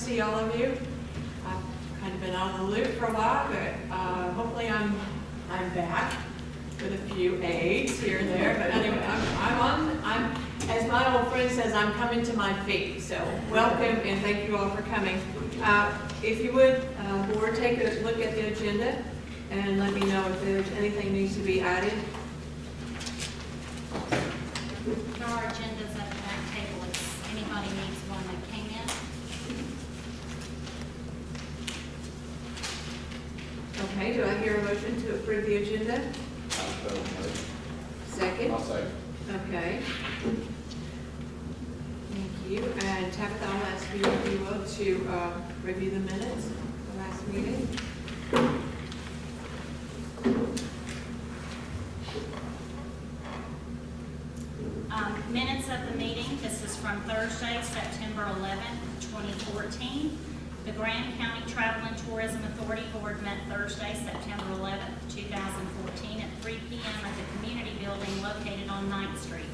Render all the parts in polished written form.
see all of you. I've kind of been out of the loop for a while, but hopefully I'm back with a few aids here and there. But anyway, I'm as my old friend says, I'm coming to my feet. So welcome and thank you all for coming. If you would, board, take a look at the agenda and let me know if there's anything needs to be added. There are agendas at the back table if anybody needs one that came in. Okay, do I hear a motion to approve the agenda? Second? I'll say. Okay. Thank you. And Tabitha, I'll ask you, if you will, to review the minutes of the last meeting. Minutes of the meeting. This is from Thursday, September 11th, 2014. The Graham County Travel and Tourism Authority Board met Thursday, September 11th, 2014 at 3 p.m. at the Community Building located on 9th Street.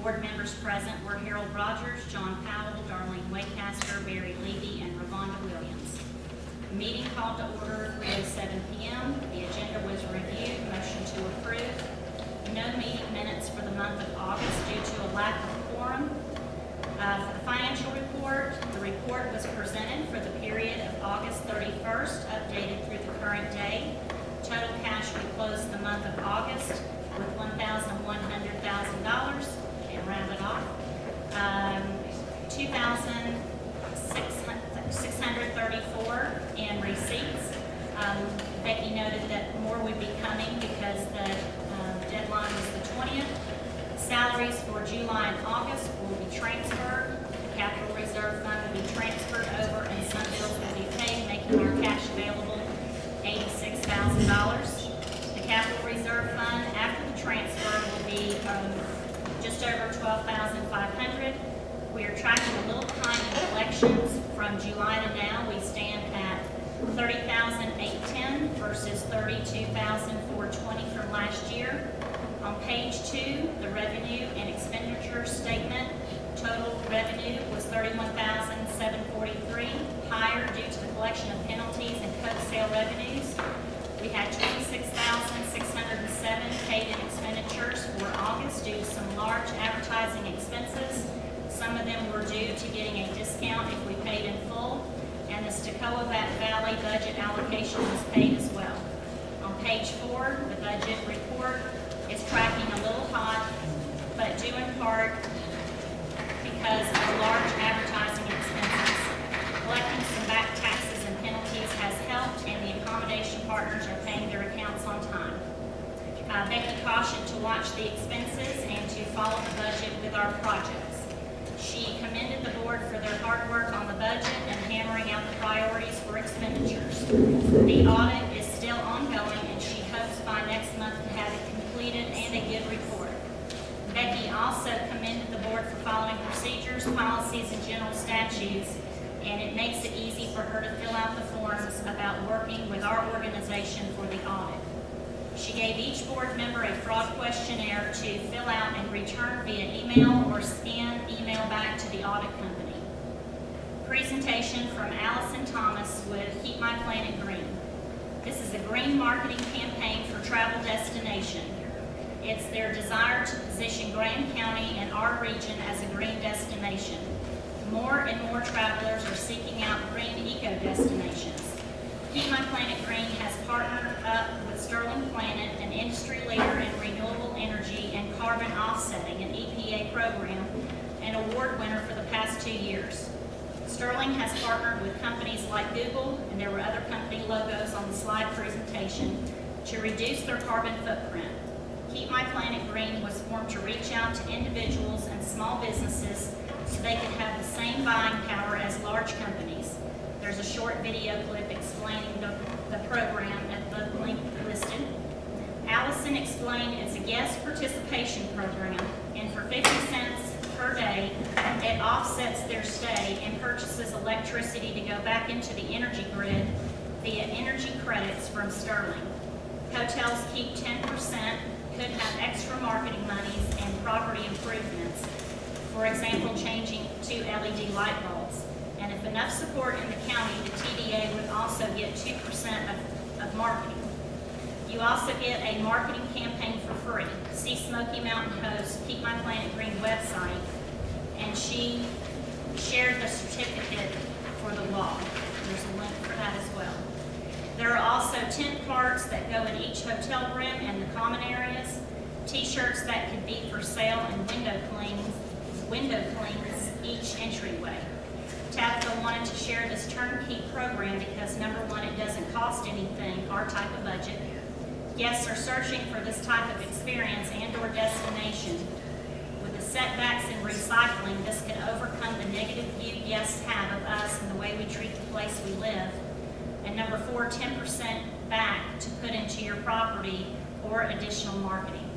Board members present were Harold Rogers, John Powell, Darlene Waycaster, Barry Levy, and Ravonda Williams. The meeting called to order at 3:07 p.m. The agenda was reviewed. Motion to approve. No meeting minutes for the month of August due to a lack of quorum. For the financial report, the report was presented for the period of August 31st, updated through the current day. Total cash we closed the month of August with $1,100,000, and rounded off. 2,634 in receipts. Becky noted that more would be coming because the deadline was the 20th. Salaries for July and August will be transferred. The capital reserve fund will be transferred over and some bills will be paid, making our cash available $86,000. The capital reserve fund after the transfer will be just over $12,500. We are tracking a little behind in collections. From July to now, we stand at $30,810 versus $32,420 from last year. On page 2, the revenue and expenditure statement, total revenue was $31,743, higher due to the collection of penalties and coke sale revenues. We had $26,607 paid in expenditures for August due to some large advertising expenses. Some of them were due to getting a discount if we paid in full, and the Stokoe Valley budget allocation was paid as well. On page 4, the budget report is tracking a little hot, but due in part because of the large advertising expenses. Collecting some back taxes and penalties has helped, and the accommodation partners are paying their accounts on time. Becky cautioned to watch the expenses and to follow the budget with our projects. She commended the board for their hard work on the budget and hammering out the priorities for expenditures. The audit is still ongoing, and she hopes by next month to have it completed and a good report. Becky also commended the board for following procedures, policies, and general statutes, and it makes it easy for her to fill out the forms about working with our organization for the audit. She gave each board member a fraud questionnaire to fill out and return via email or scan email back to the audit company. Presentation from Allison Thomas with Keep My Planet Green. This is a green marketing campaign for Travel Destination. It's their desire to position Graham County and our region as a green destination. More and more travelers are seeking out green eco-destinations. Keep My Planet Green has partnered up with Sterling Planet, an industry leader in renewable energy and carbon offsetting, an EPA program, an award winner for the past 2 years. Sterling has partnered with companies like Google, and there were other company logos on the slide presentation, to reduce their carbon footprint. Keep My Planet Green was formed to reach out to individuals and small businesses so they could have the same buying power as large companies. There's a short video clip explaining the program at the link listed. Allison explained it's a guest participation program, and for 50 cents per day, it offsets their stay and purchases electricity to go back into the energy grid via energy credits from Sterling. Hotels keep 10%, could have extra marketing monies and property improvements. For example, changing to LED light bulbs. And if with enough support in the county, the TDA would also get 2% of marketing. You also get a marketing campaign for free. See Smoky Mountain Post, Keep My Planet Green website, and she shared the certificate for the wall. There's a link for that as well. There are also tent cards that go in each hotel room and the common areas, t-shirts that could be for sale, and window clings each entryway. Tabitha wanted to share this turnkey program because, number one, it doesn't cost anything, our type of budget. Guests are searching for this type of experience and/or destination. With the setbacks in recycling, this can overcome the negative view guests have of us and the way we treat the place we live. And number four, 10% back to put into your property or additional marketing.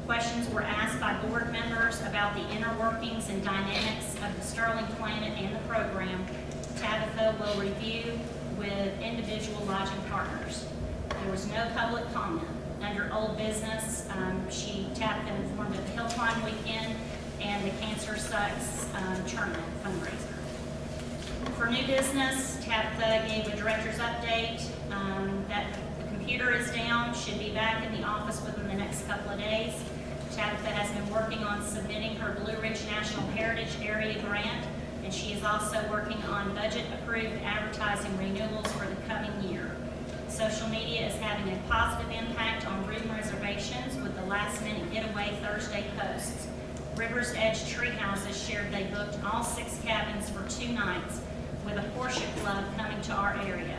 Questions were asked by board members about the inner workings and dynamics of the Sterling Planet and the program. Tabitha will review with individual lodging partners. There was no public comment. Under old business, Tabitha informed of the Hill Climb weekend and the Cancer Sucks tournament fundraiser. For new business, Tabitha gave a director's update that the computer is down, should be back in the office within the next couple of days. Tabitha has been working on submitting her Blue Ridge National Heritage Area grant, and she is also working on budget-approved advertising renewals for the coming year. Social media is having a positive impact on room reservations with the last-minute getaway Thursday posts. River's Edge Tree Houses shared they booked all 6 cabins for 2 nights, with a Porsche club coming to our area.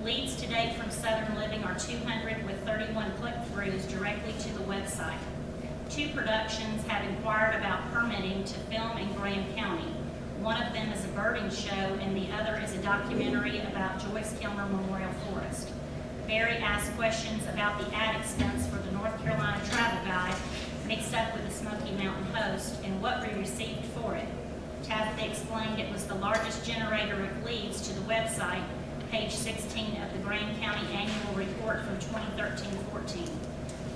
Leads to date from Southern Living are 200, with 31 click-throughs directly to the website. 2 productions have inquired about permitting to film in Graham County. One of them is a birding show, and the other is a documentary about Joyce Kilmer Memorial Forest. Barry asked questions about the ad expense for the North Carolina Travel Guide, mixed up with the Smoky Mountain Host, and what we received for it. Tabitha explained it was the largest generator of leads to the website, page 16 of the Graham County Annual Report from 2013-14.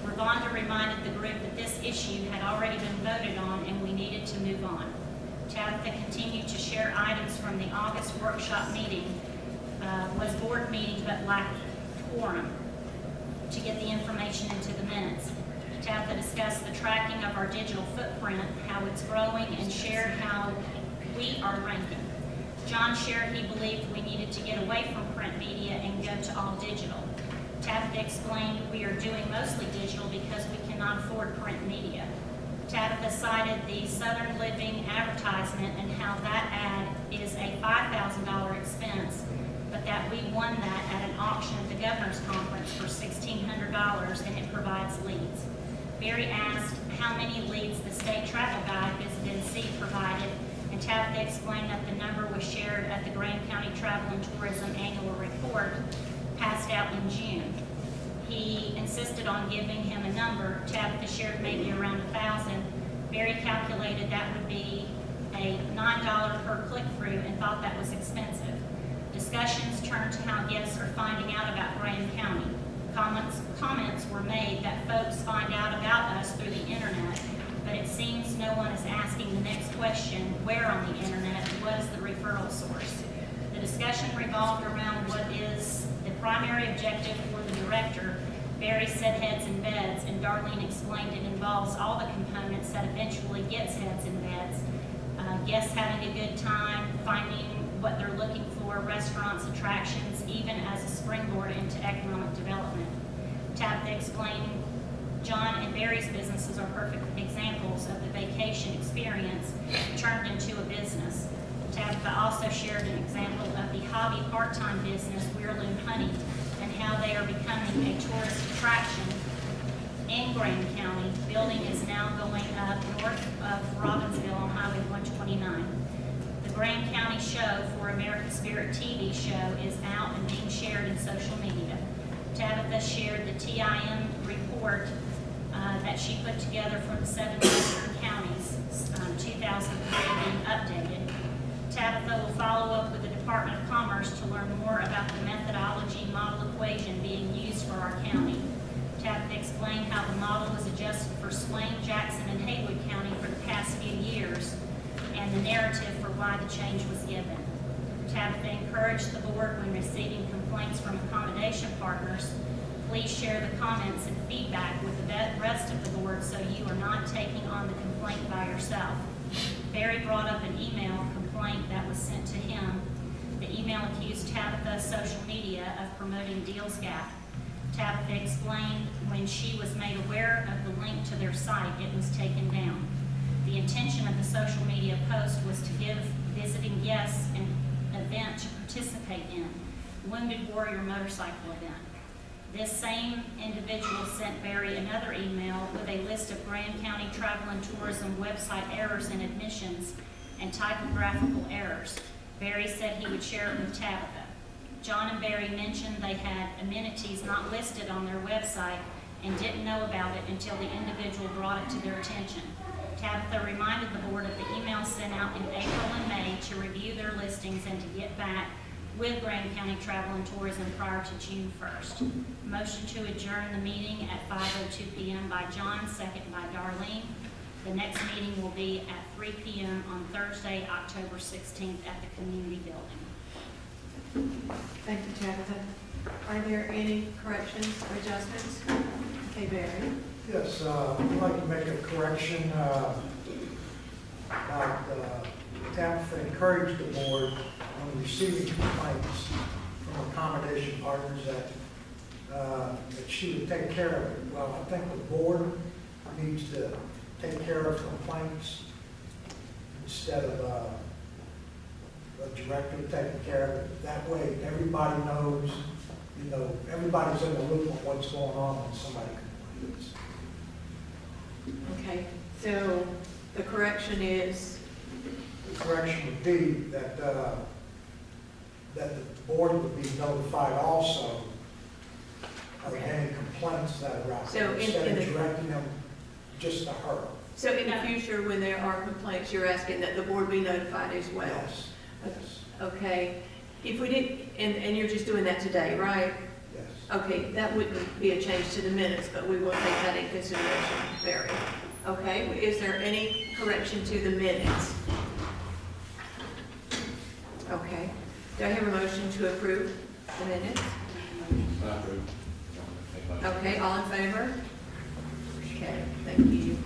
Ravonda reminded the group that this issue had already been voted on and we needed to move on. Tabitha continued to share items from the August workshop meeting, was board meeting but lacked quorum to get the information into the minutes. Tabitha discussed the tracking of our digital footprint, how it's growing, and shared how we are ranking. John shared he believed we needed to get away from print media and go to all digital. Tabitha explained we are doing mostly digital because we cannot afford print media. Tabitha cited the Southern Living advertisement and how that ad is a $5,000 expense, but that we won that at an auction at the Governor's Conference for $1,600, and it provides leads. Barry asked how many leads the State Travel Guide Visit NC provided, and Tabitha explained that the number was shared at the Graham County Travel and Tourism Annual Report passed out in June. He insisted on giving him a number. Tabitha shared maybe around 1,000. Barry calculated that would be a $9 per click-through and thought that was expensive. Discussions turned to how guests are finding out about Graham County. Comments were made that folks find out about us through the internet, but it seems no one is asking the next question, where on the internet, what is the referral source? The discussion revolved around what is the primary objective for the director. Barry said heads and beds, and Darlene explained it involves all the components that eventually gets heads and beds. Guests having a good time, finding what they're looking for, restaurants, attractions, even as a springboard into economic development. Tabitha explained John and Barry's businesses are perfect examples of the vacation experience turned into a business. Tabitha also shared an example of the hobby part-time business, Weirloon Honey, and how they are becoming a tourist attraction in Graham County. Building is now going up north of Robbinsville on Highway 129. The Graham County show for American Spirit TV show is out and being shared in social media. Tabitha shared the TIM report that she put together for the 7 western counties, 2003 being updated. Tabitha will follow up with the Department of Commerce to learn more about the methodology model equation being used for our county. Tabitha explained how the model was adjusted for Swain, Jackson, and Haywood County for the past few years, and the narrative for why the change was given. Tabitha encouraged the board when receiving complaints from accommodation partners, please share the comments and feedback with the rest of the board so you are not taking on the complaint by yourself. Barry brought up an email complaint that was sent to him. The email accused Tabitha's social media of promoting Deals Gap. Tabitha explained when she was made aware of the link to their site, it was taken down. The intention of the social media post was to give visiting guests an event to participate in, Wounded Warrior Motorcycle event. This same individual sent Barry another email with a list of Grand County Travel and Tourism website errors and admissions and typographical errors. Barry said he would share it with Tabitha. John and Barry mentioned they had amenities not listed on their website and didn't know about it until the individual brought it to their attention. Tabitha reminded the board of the email sent out in April and May to review their listings and to get back with Grand County Travel and Tourism prior to June 1st. Motion to adjourn the meeting at 5:02 p.m. by John, second by Darlene. The next meeting will be at 3 p.m. on Thursday, October 16th at the community building. Thank you, Tabitha. Are there any corrections or adjustments? Okay, Barry. Yes, I'd like to make a correction about Tabitha encouraged the board when receiving complaints from accommodation partners that she would take care of it. Well, I think the board needs to take care of complaints instead of a director taking care of it. That way, everybody knows, everybody's in the loop of what's going on when somebody complains. Okay, so the correction is, The correction would be that, that the board would be notified also of any complaints that are out So there, in instead the- of directing them just to her. so in the future, when there are complaints, you're asking that the board be notified as well? Yes, yes, Okay, if we did, and you're just doing that today, right? yes. Okay, that wouldn't be a change to the minutes, but we will take that in consideration, Barry. Okay, is there any correction to the minutes? Okay, do I have a motion to approve the minutes? Okay, all in favor? Okay, thank you.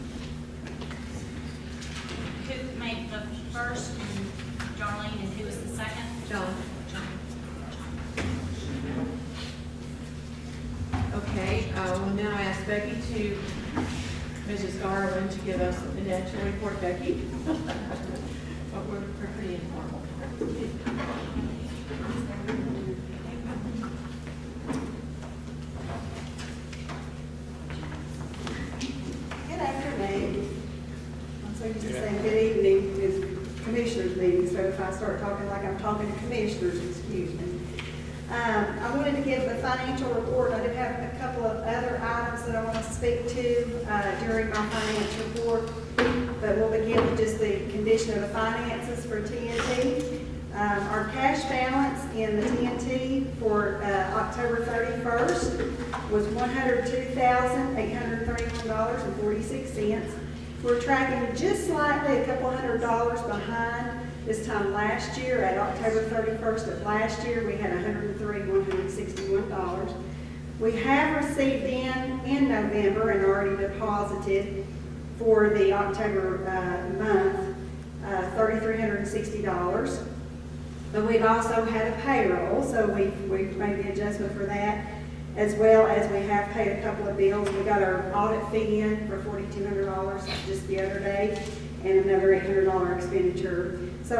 Who made the first, and Darlene, and who was the second? John? Okay, we'll now ask Becky to, Mrs. Garland, to give us the financial report. Becky? But we're pretty informal. Good afternoon. I'm so used to saying good evening is commissioners meeting, so if I start talking like I'm talking to commissioners, excuse me. I wanted to give the financial report. I do have a couple of other items that I want to speak to during my finance report, but we'll begin with just the condition of the finances for TNT. Our cash balance in the TNT for October 31st was $102,831.46. We're tracking just slightly a couple $100 behind this time last year. At October 31st of last year, we had $103,161. We have received in November and already deposited for the October month $3,360. But we've also had a payroll, so we've made the adjustment for that, as well as we have paid a couple of bills. We got our audit fee in for $4,200 just the other day, and another $800 expenditure. So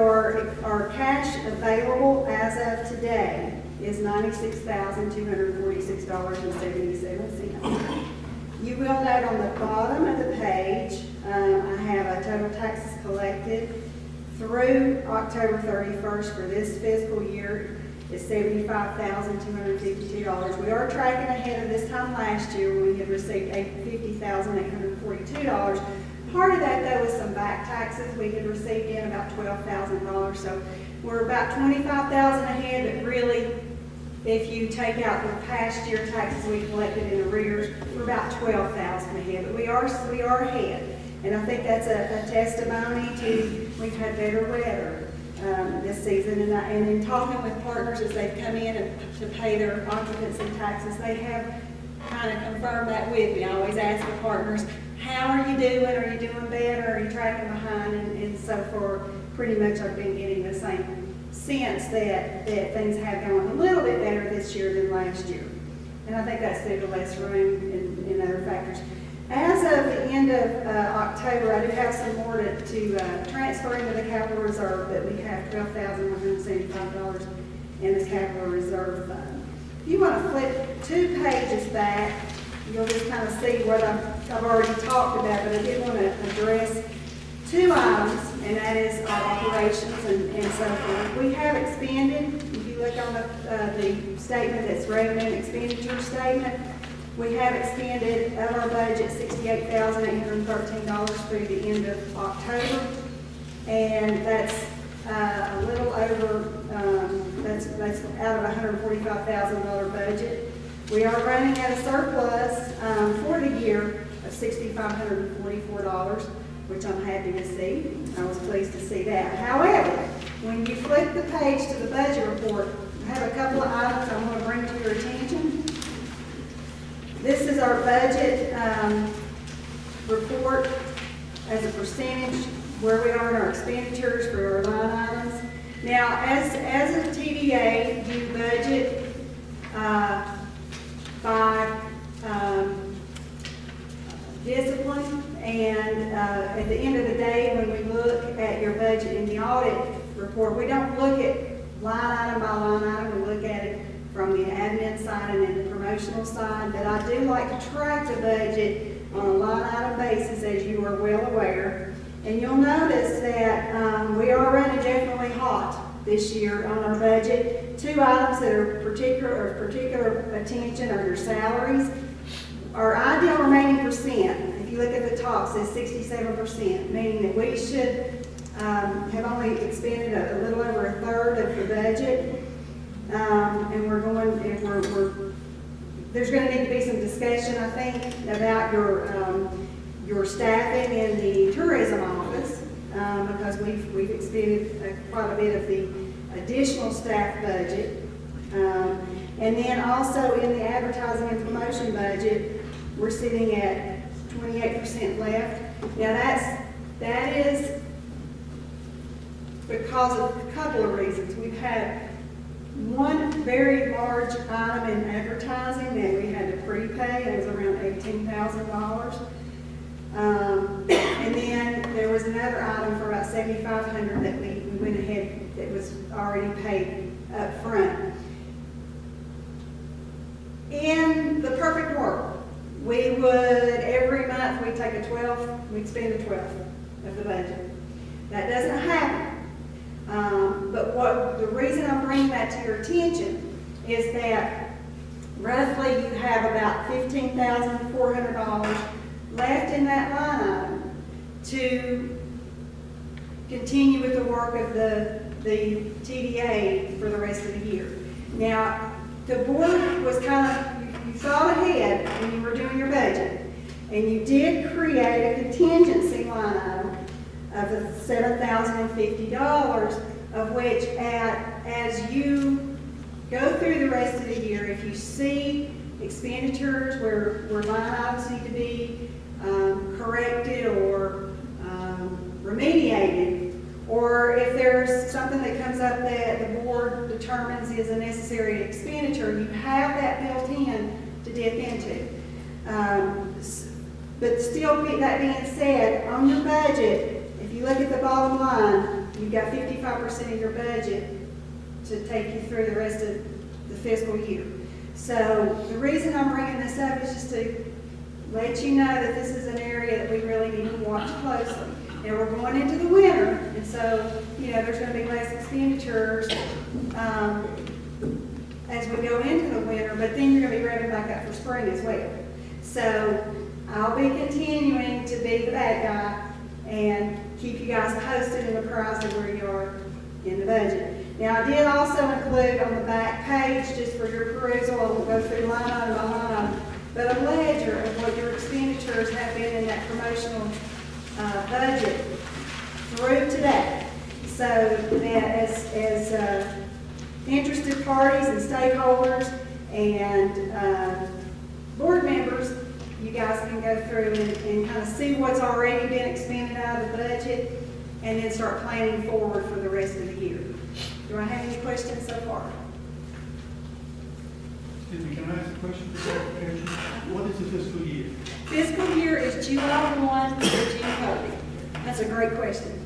our cash available as of today is $96,246.77. You will note on the bottom of the page, I have a total taxes collected through October 31st for this fiscal year is $75,252. We are tracking ahead of this time last year when we had received $50,842. Part of that, though, was some back taxes. We had received in about $12,000, so we're about $25,000 ahead, but really, if you take out the past year taxes we collected in arrears, we're about $12,000 ahead, but we are ahead. And I think that's a testimony to, we've had better weather. this season. And in talking with partners as they've come in and to pay their occupancy taxes, they have kind of confirmed that with me. I always ask the partners, how are you doing? Are you doing better? Are you tracking behind? And so far, pretty much I've been getting the same sense that things have gone a little bit better this year than last year. And I think that's due to less room and other factors. As of the end of October, I do have some more to transfer into the capital reserve, but we have $12,175 in this capital reserve fund. If you want to flip 2 pages back, you'll just kind of see what I've already talked about, but I did want to address 2 items, and that is our operations and so forth. We have expanded, if you look on the statement that's revenue and expenditure statement, we have expanded of our budget $68,813 through the end of October, and that's a little over, that's out of a $145,000 budget. We are running at a surplus for the year of $6,544, which I'm happy to see. I was pleased to see that. However, when you flip the page to the budget report, I have a couple of items I want to bring to your attention. This is our budget report as a percentage where we are in our expenditures for our line items. Now, as a TDA, you budget by discipline, and at the end of the day, when we look at your budget in the audit report, we don't look at line item by line item, we look at it from the admin side and then the promotional side, but I do like to track the budget on a line item basis, as you are well aware. And you'll notice that we are running definitely hot this year on our budget. 2 items that are particular attention are your salaries. Our ideal remaining percent, if you look at the top, says 67%, meaning that we should have only expended a little over a third of the budget. And there's going to need to be some discussion, I think, about your staffing in the tourism office, because we've expended quite a bit of the additional staff budget. And then also in the advertising and promotion budget, we're sitting at 28% left. Now that is because of a couple of reasons. We've had one very large item in advertising that we had to prepay. It was around $18,000. And then there was another item for about $7,500 that we went ahead, that was already paid up front. In the perfect world, we would, every month, we'd take we'd spend a 12th of the budget. That doesn't happen. But the reason I'm bringing that to your attention is that roughly you have about $15,400 left in that line item to continue with the work of the TDA for the rest of the year. Now, the board was you thought ahead when you were doing your budget, and you did create a contingency line item of the $7,050, of which as you go through the rest of the year, if you see expenditures where line items need to be corrected or remediated, or if there's something that comes up that the board determines is a necessary expenditure, you have that built in to dip into. But still, that being said, on your budget, if you look at the bottom line, you've got 55% of your budget to take you through the rest of the fiscal year. So the reason I'm bringing this up is just to let you know that this is an area that we really need to watch closely. Now, we're going into the winter, and so, there's going to be less expenditures as we go into the winter, but then you're going to be revving back up for spring as well. So I'll be continuing to be the bad guy and keep you guys posted and apprised of where you are in the budget. Now, I did also include on the back page, just for your perusal, I won't go through line item by line item, but a ledger of what your expenditures have been in that promotional budget through today. so that as interested parties and stakeholders and board members, you guys can go through and kind of see what's already been expended out of the budget and then start planning forward for the rest of the year. Do I have any questions so far? Excuse me, can I ask a question for clarification? What is the fiscal year? Fiscal year is July 1 to June 30. That's a great question.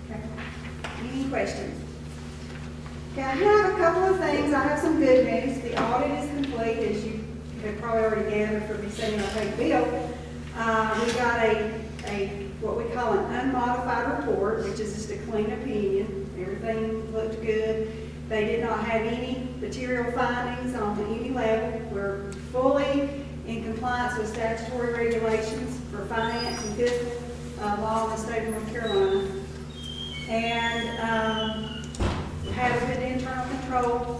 Okay. Any questions? Okay, I have a couple of things. I have some good news. The audit is complete, as you have probably already gathered from me sending our paid bill. We got what we call an unmodified report, which is just a clean opinion. Everything looked good. They did not have any material findings on any level. We're fully in compliance with statutory regulations for finance and fiscal law in the state of North Carolina. And have a good internal control,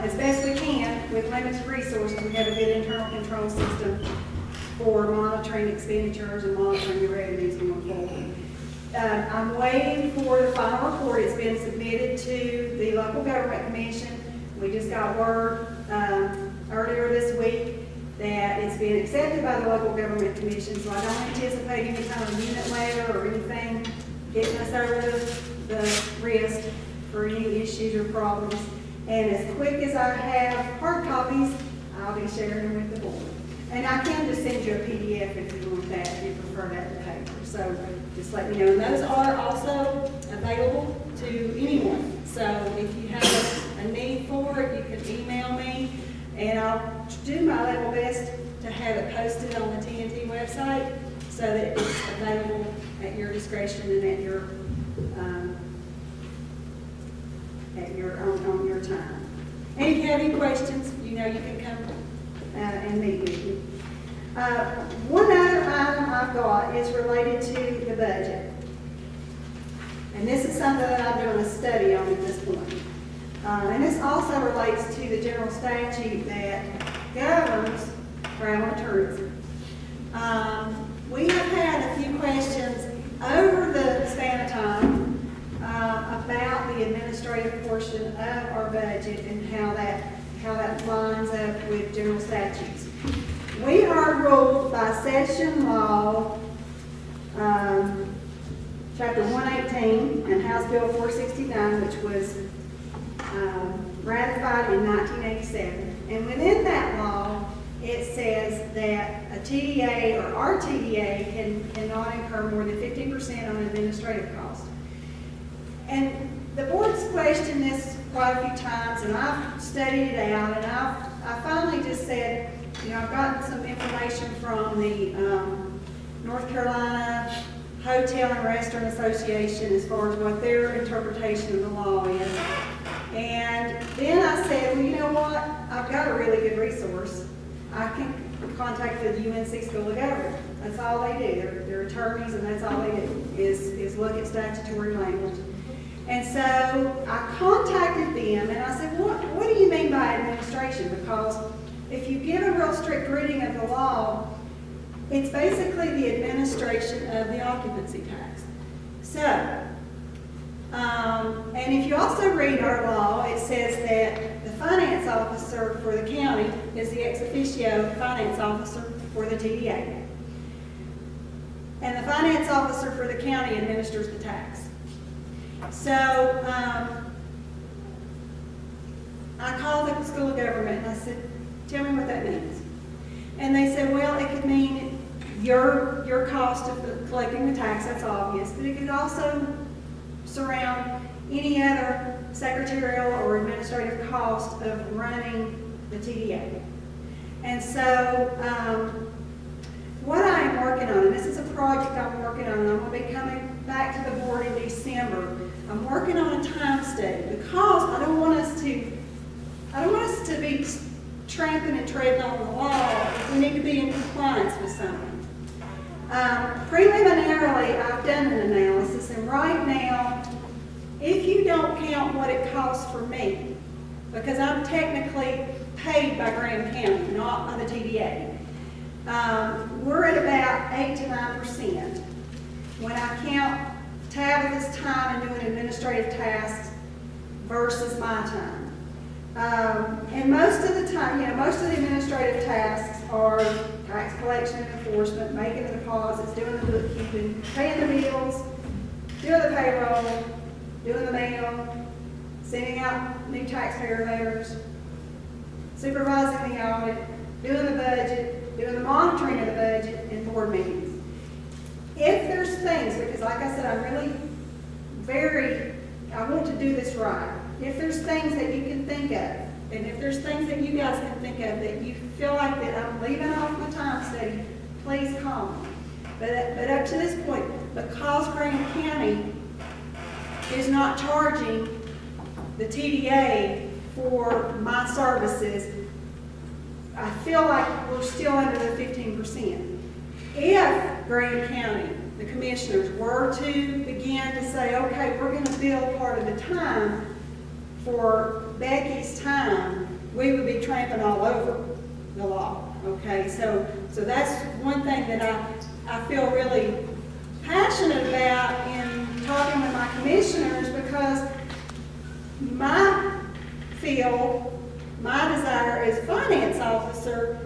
as best we can with limited resources. We have a good internal control system for monitoring expenditures and monitoring the revenues going forward. I'm waiting for the final report. It's been submitted to the local government commission. We just got word earlier this week that it's been accepted by the local government commission, so I don't anticipate any kind of unit letter or anything getting us over the risk for any issues or problems. And as quick as I have hard copies, I'll be sharing them with the board. And I can just send you a PDF if you want that, if you prefer that to paper. So just let me know. And those are also available to anyone. So if you have a need for it, you can email me, and I'll do my level best to have it posted on the TNT website so that it's available at your discretion and at your on your time. And if you have any questions, you know you can come and meet with me. One other item I've got is related to the budget. And this is something that I'm doing a study on at this point. And this also relates to the general statute that governs travel and tourism. We have had a few questions over the span of time about the administrative portion of our budget and how that lines up with general statutes. We are ruled by session law, chapter 118 and House Bill 469, which was ratified in 1987. And within that law, it says that a TDA or RTDA cannot incur more than 15% on administrative costs. And the board's questioned this quite a few times, and I've studied it out, and I finally just said, you know, I've gotten some information from the North Carolina Hotel and Restaurant Association as far as what their interpretation of the law is. And then I said, well, you know what? I've got a really good resource. I can contact the UNC School of Government. That's all they do. They're attorneys, and that's all they do is look at statutory language. And so I contacted them, and I said, what do you mean by administration? Because if you give a real strict reading of the law, it's basically the administration of the occupancy tax. So, and if you also read our law, it says that the finance officer for the county is the ex officio finance officer for the TDA. And the finance officer for the county administers the tax. So, I called the School of Government and I said, tell me what that means. And they said, well, it could mean your cost of collecting the tax, that's obvious, but it could also surround any other secretarial or administrative cost of running the TDA. And so, what I am working on, and this is a project I'm working on, and I'm going to be coming back to the board in December. I'm working on a time study because I don't want us to be tramping and treading on the law. We need to be in compliance with something. Preliminarily, I've done an analysis, and right now, if you don't count what it costs for me, because I'm technically paid by Graham County, not by the TDA, we're at about 8 to 9%. When I count Tabitha's time in doing administrative tasks versus my time. And most of the time, most of the administrative tasks are tax collection and enforcement, making the deposits, doing the bookkeeping, paying the bills, doing the payroll, doing the mail, sending out new taxpayer letters, supervising the audit, doing the budget, doing the monitoring of the budget, and board meetings. If there's things, because like I said, I'm really I want to do this right. If there's things that you can think of, and if there's things that you guys can think of that you feel like that I'm leaving off my time study, please call me. But up to this point, because Graham County is not charging the TDA for my services, I feel like we're still under the 15%. If Graham County, the commissioners, were to begin to say, okay, we're going to bill part of the time for Becky's time, we would be tramping all over the law. Okay, so that's one thing that I feel really passionate about in talking with my commissioners, because my field, my desire as finance officer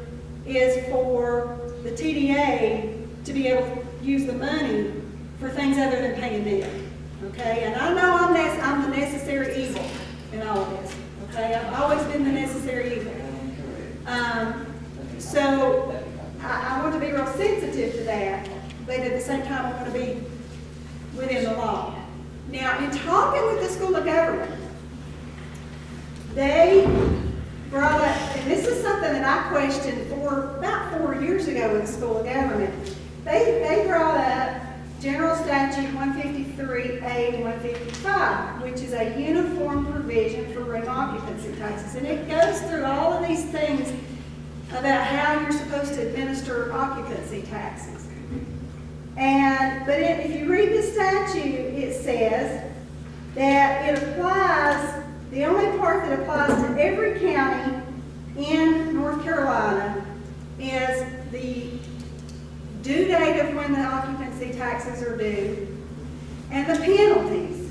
is for the TDA to be able to use the money for things other than paying debt. Okay, and I know I'm the necessary evil in all of this. Okay, I've always been the necessary evil. So I want to be real sensitive to that, but at the same time I want to be within the law. Now, in talking with the School of Government, they brought up, and this is something that I questioned about 4 years ago in the School of Government. They brought up General Statute 153A and 155, which is a uniform provision for room occupancy taxes. And it goes through all of these things about how you're supposed to administer occupancy taxes. But if you read the statute, it says that it applies, the only part that applies to every county in North Carolina is the due date of when the occupancy taxes are due and the penalties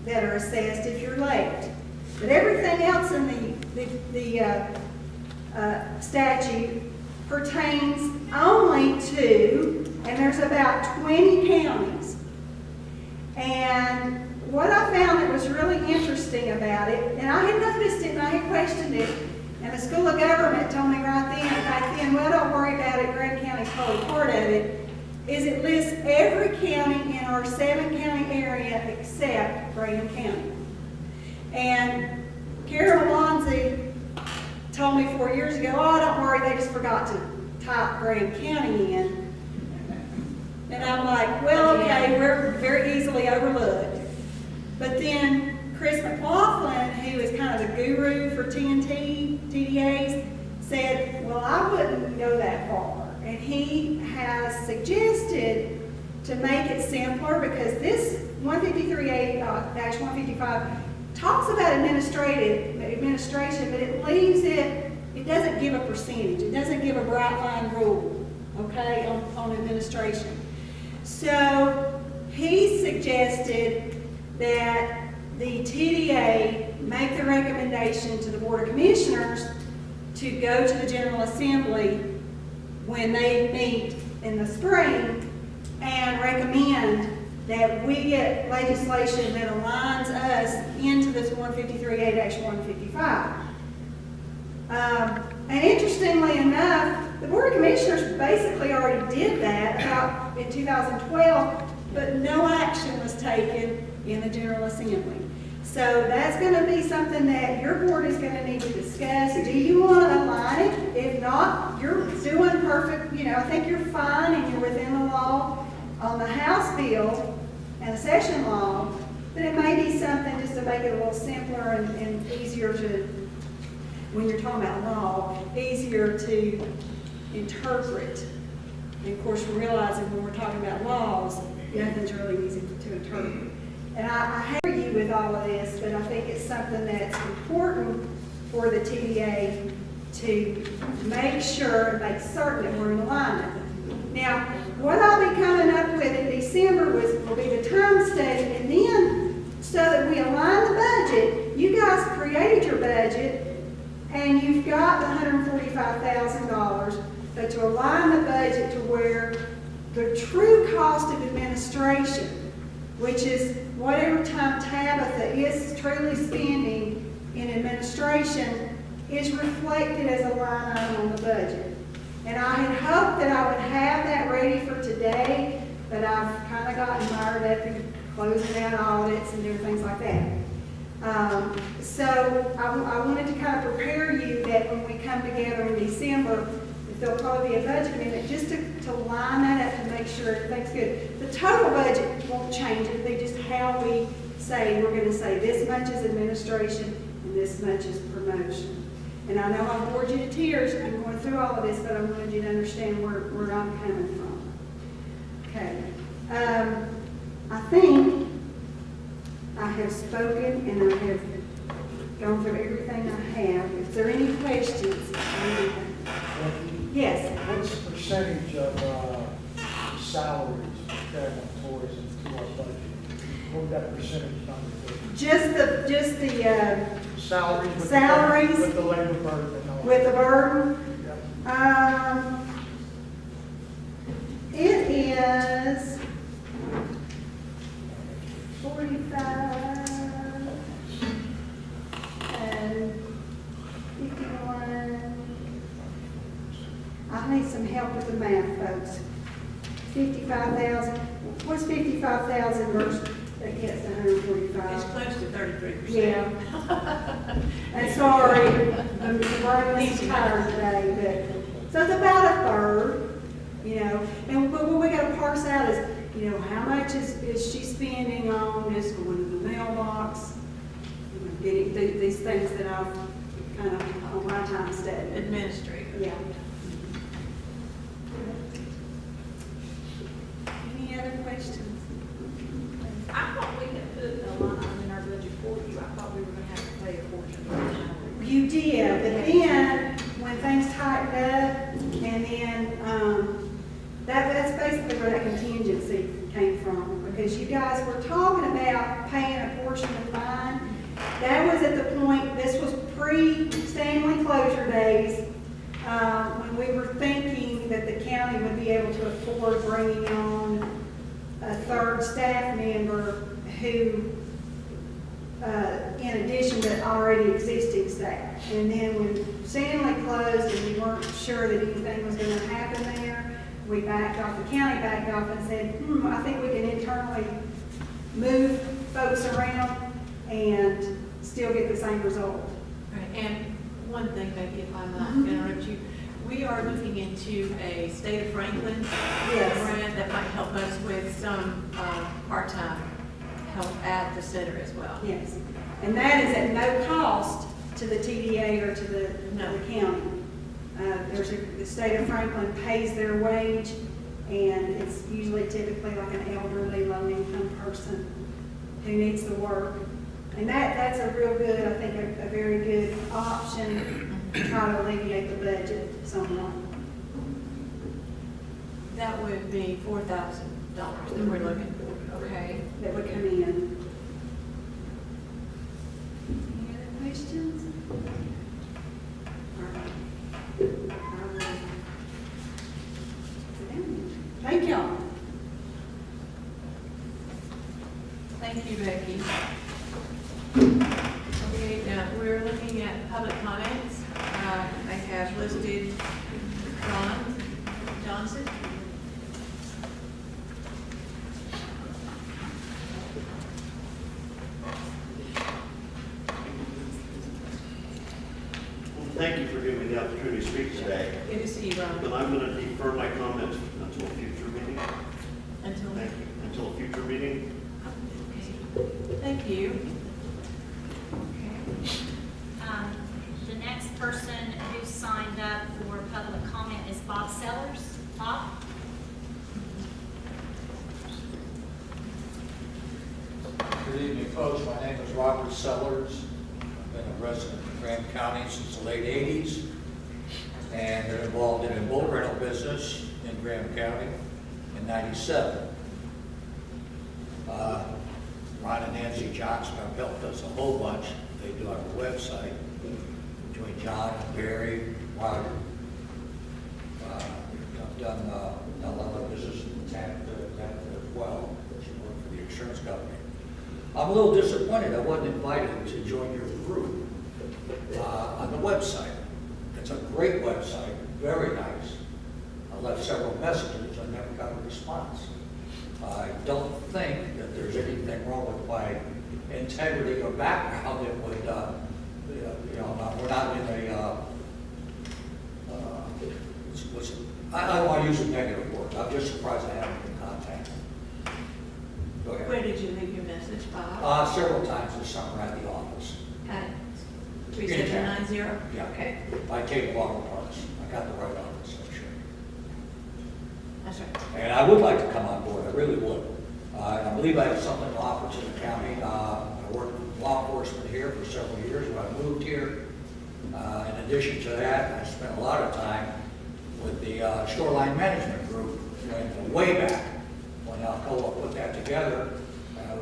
that are assessed if you're late. But everything else in the statute pertains only to, and there's about 20 counties. And what I found that was really interesting about it, and I had noticed it and I had questioned it, and the School of Government told me back then, well, don't worry about it, Graham County's probably part of it, is it lists every county in our 7-county area except Graham County. And Karen Alonzi told me 4 years ago, oh, don't worry, they just forgot to type Graham County in. And I'm like, well, okay, we're very easily overlooked. But then Chris McLaughlin, who is kind of the guru for TDAs, said, well, I wouldn't go that far. And he has suggested to make it simpler, because this 153A-155 talks about administration, but it leaves it doesn't give a percentage. It doesn't give a bright line rule, okay, on administration. So he suggested that the TDA make the recommendation to the Board of Commissioners to go to the General Assembly when they meet in the spring and recommend that we get legislation that aligns us into this 153A-155. And interestingly enough, the Board of Commissioners basically already did that in 2012, but no action was taken in the General Assembly. So that's going to be something that your board is going to need to discuss. Do you want to align it? If not, you're doing perfect. I think you're fine and you're within the law on the House bill and the session law, but it may be something just to make it a little simpler and easier to, when you're talking about law, easier to interpret. And of course, we're realizing when we're talking about laws, nothing's really easy to interpret. And I hear you with all of this, but I think it's something that's important for the TDA to make sure and make certain that we're in alignment. Now, what I'll be coming up with in December will be the time study, and then, so that we align the budget, you guys created your budget, and you've got the $145,000, but to align the budget to where the true cost of administration, which is whatever time Tabitha is truly spending in administration, is reflected as a line item on the budget. And I had hoped that I would have that ready for today, but I've kind of gotten mired up in closing out audits and different things like that. So I wanted to kind of prepare you that when we come together in December, there'll probably be a budget amendment just to line that up to make sure everything's good. The total budget won't change. It'll be just how we say, we're going to say this much is administration and this much is promotion. And I know I bored you to tears. I'm going through all of this, but I wanted you to understand where I'm coming from. Okay. I think I have spoken and I have gone through everything I have. Is there any questions? Yes. What's the percentage of salaries that employees into our budget? What would that percentage number be? Just the Salaries with Salaries. With the labor burden and all. with the burden. Yep. It is 45 and 51. I need some help with the math, folks. 55,000. What's 55,000 versus that gets to 145? It's close to 33%. Yeah. And sorry, I'm brain is tired today, but, so it's about a third, you know. And what we gotta parse out is, you know, how much is she spending on just going to the mailbox, you know, getting these things that I've kind of on my time studied. Administrator. Yeah. Any other questions? I thought we had put a line item in our budget for you. I thought we were gonna have to pay a portion of it. You did, but then, when things tightened up, and then, that's basically where that contingency came from, because you guys were talking about paying a portion of mine. That was at the point, this was pre-Stanley closure days, when we were thinking that the county would be able to afford bringing on a third staff member who, in addition to already existing staff. And then when Stanley closed and we weren't sure that anything was going to happen there, we backed off, the county backed off and said, I think we can internally move folks around and still get the same result. Right, and one thing, Becky, if I might interrupt you, we are looking into a State of Franklin grant that might help us with some part-time help at the center as well. Yes, and that is at no cost to the TDA or to the county. The State of Franklin pays their wage, and it's usually typically like an elderly, low-income person who needs the work. And that's a real good, I think, a very good option to try to alleviate the budget somewhat. That would be $4,000 that we're looking for, okay? That would come in. Any other questions? All right. Thank y'all. Thank you, Becky. Okay, now we're looking at public comments. I have listed Ron Johnson. Thank you for giving me the opportunity to speak today, Good to see you, Ron. but I'm going to defer my comments until a future meeting. Until Thank you. Until a future meeting. Thank you. The next person who signed up for public comment is Bob Sellers. Bob? Good evening, folks. My name is Robert Sellers. I've been a resident of Graham County since the late 80s and been involved in a bull rental business in Graham County. in '97. Ron and Nancy Johnson have helped us a whole bunch. They do our website, between John, Barry, Roger. I've done a lot of business in Tampa as well. She worked for the insurance company. I'm a little disappointed I wasn't invited to join your group on the website. It's a great website, very nice. I left several messages, I never got a response. I don't think that there's anything wrong with my integrity or background that would, we're not in a, I don't want to use a negative word. I'm just surprised I haven't been contacted. Go ahead. Where did you leave your message, Bob? Several times this summer at the office. At 3790? Yeah. Okay, By Cape Water Parks. I got the right office, I'm sure. that's right. And I would like to come on board, I really would. I believe I have something to offer to the county. I worked with law enforcement here for several years when I moved here. In addition to that, I spent a lot of time with the Shoreline Management Group, going way back when Alcoa put that together.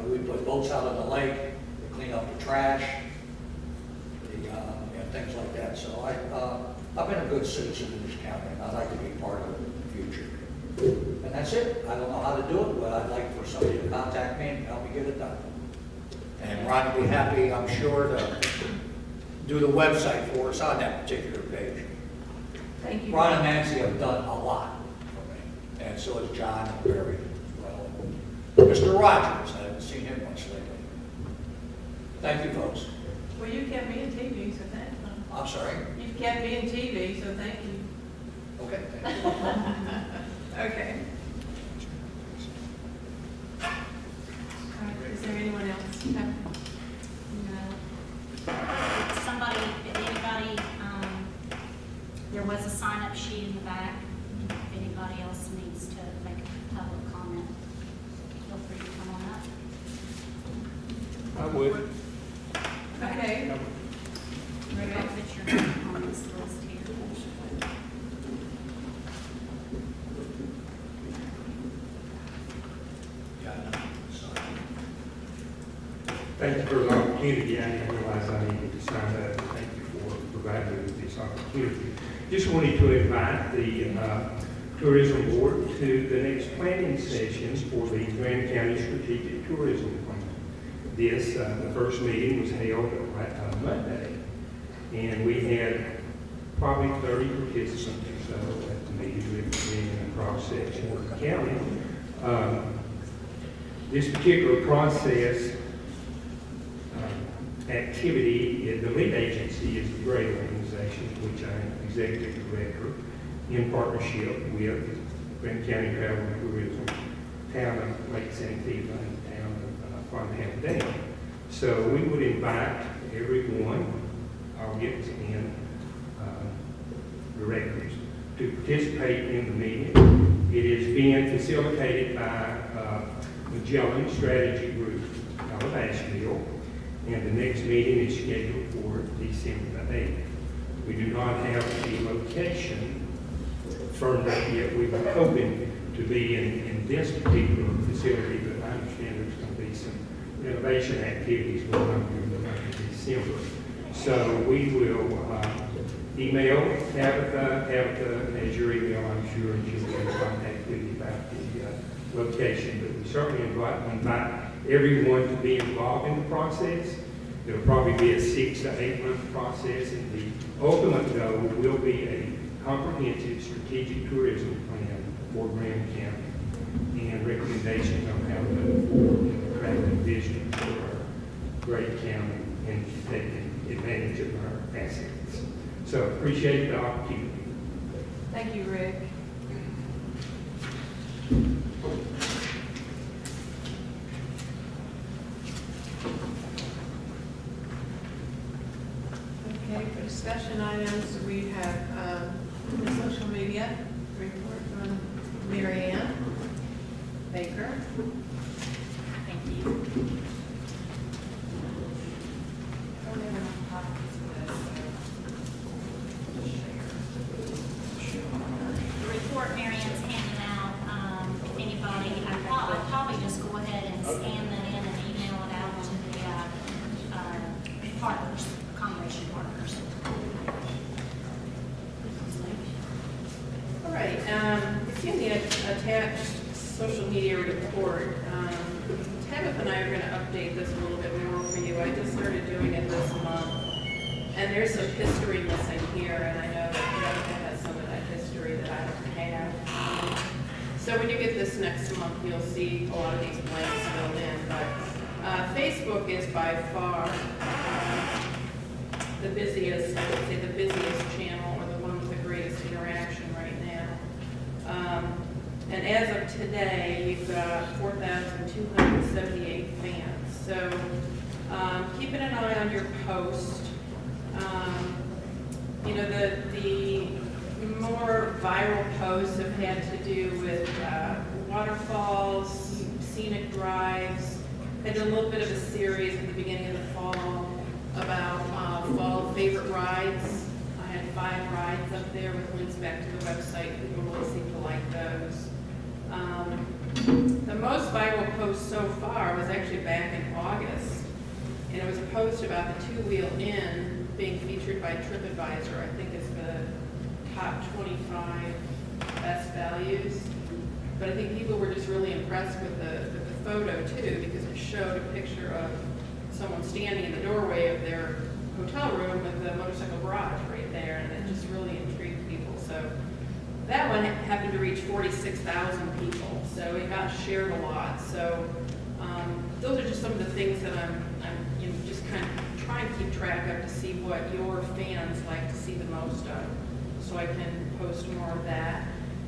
We put boats out on the lake, we clean up the trash, and things like that. So I've been a good citizen in this county, and I'd like to be part of it in the future. And that's it. I don't know how to do it, but I'd like for somebody to contact me and help me get it done. And Ron will be happy, I'm sure, to do the website for us on that particular page. Thank you. Ron and Nancy have done a lot for me, and so has John and Barry as well. Mr. Rogers, I haven't seen him much lately. Thank you, folks. Well, you kept me in TV, so thank you. I'm sorry. You've kept me in TV, so thank you. Okay, thank you. Okay. All right, is there anyone else? No. Somebody, if anybody, there was a sign-up sheet in the back. If anybody else needs to make a public comment, feel free to come on up. I would. Okay. Rick, I'll put your name on this list here. Yeah, I know. Sorry. Thank you for the opportunity. I didn't realize I needed to sign up. Thank you for providing me with this opportunity. Just wanted to invite the Tourism Board to the next planning session for the Graham County Strategic Tourism Plan. This, the first meeting was held on Monday, and we had probably 30 participants or so at the meeting representing a cross-section of the county. This particular process activity, the lead agency is the Gray Organization, which I am executive director, in partnership with Graham County Travel and Tourism, town of Lake Santiva, and town of Farmham Dam. So we would invite everyone, audience and directors, to participate in the meeting. It is being facilitated by Magellan Strategy Group out of Asheville, and the next meeting is scheduled for December the 8th. We do not have the location firmed up yet. We were hoping to be in this particular facility, but I understand there's going to be some renovation activities going on during the month of December. So we will email Tabitha as your email, I'm sure, and she'll get in contact with you about the location. But we certainly invite everyone to be involved in the process. It'll probably be a 6 to 8 month process, and the ultimate goal will be a comprehensive strategic tourism plan for Graham County and recommendations on how to move forward in attracting visitors to our great county and taking advantage of our assets. So appreciate the opportunity. Thank you, Rick. Okay, for discussion items, we have the social media report from Mary Ann Baker. Thank you. I don't have enough copies of this, so just share. The report Mary Ann's handing out, if anybody attached social media report. Tabitha and I are gonna update this a little bit more for you. I just started doing it this month. And there's some history missing here, and I know that Tabitha has some of that history that I don't have. So when you get this next month, you'll see a lot of these blanks filled in, but Facebook is by far the busiest, I would say the busiest channel, or the one with the greatest interaction right now. And as of today, you've got 4,278 fans. So keeping an eye on your post. You know, the more viral posts have had to do with waterfalls, scenic drives. I did a little bit of a series at the beginning of the fall about fall favorite rides. I had 5 rides up there with links back to the website. People really seem to like those. The most viral post so far was actually back in August, and it was a post about the 2-wheel inn being featured by TripAdvisor. I think it's the top 25 best values. But I think people were just really impressed with the photo too, because it showed a picture of someone standing in the doorway of their hotel room with the motorcycle garage right there, and it just really intrigued people. So that one happened to reach 46,000 people, so it got shared a lot. So those are just some of the things that I'm just kind of trying to keep track of to see what your fans like to see the most of, so I can post more of that.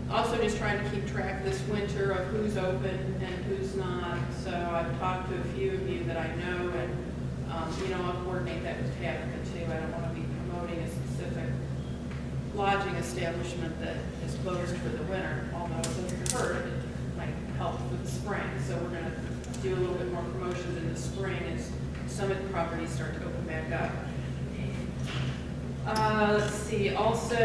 Also just trying to keep track this winter of who's open and who's not. So I've talked to a few of you that I know, and I'll coordinate that with Tabitha too. I don't want to be promoting a specific lodging establishment that is closed for the winter, although as I've heard, it might help for the spring. So we're going to do a little bit more promotions in the spring as some of the properties start to open back up. Let's see, also,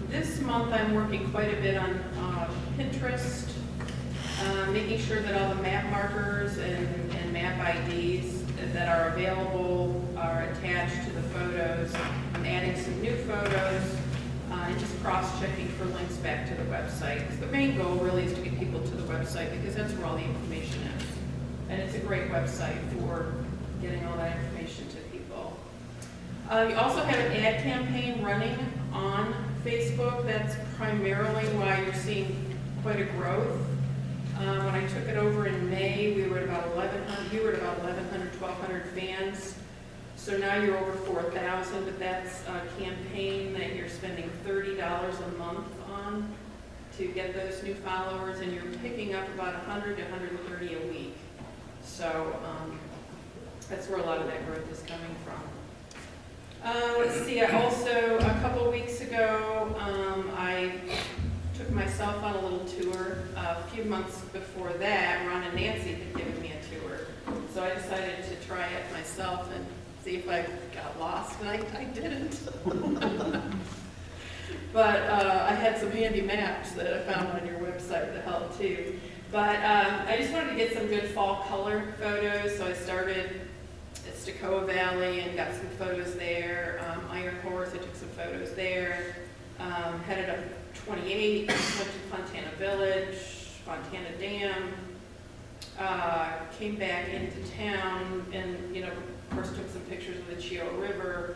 this month I'm working quite a bit on Pinterest, making sure that all the map markers and map IDs that are available are attached to the photos. I'm adding some new photos and just cross-checking for links back to the website. The main goal really is to get people to the website because that's where all the information is. And it's a great website for getting all that information to people. You also have an ad campaign running on Facebook. That's primarily why you're seeing quite a growth. When I took it over in May, we were at about 1,100, you were at about 1,100, 1,200 fans. So now you're over 4,000, but that's a campaign that you're spending $30 a month on to get those new followers, and you're picking up about 100 to 130 a week. So that's where a lot of that growth is coming from. Let's see, I also, a couple weeks ago, I took myself on a little tour. A few months before that, Ron and Nancy had given me a tour. So I decided to try it myself and see if I got lost, and I didn't. But I had some handy maps that I found on your website that helped too. But I just wanted to get some good fall color photos, so I started at Stokoe Valley and got some photos there. Iron Horse, I took some photos there. Headed up 28, went to Fontana Village, Fontana Dam, came back into town, and of course took some pictures of the Chio River.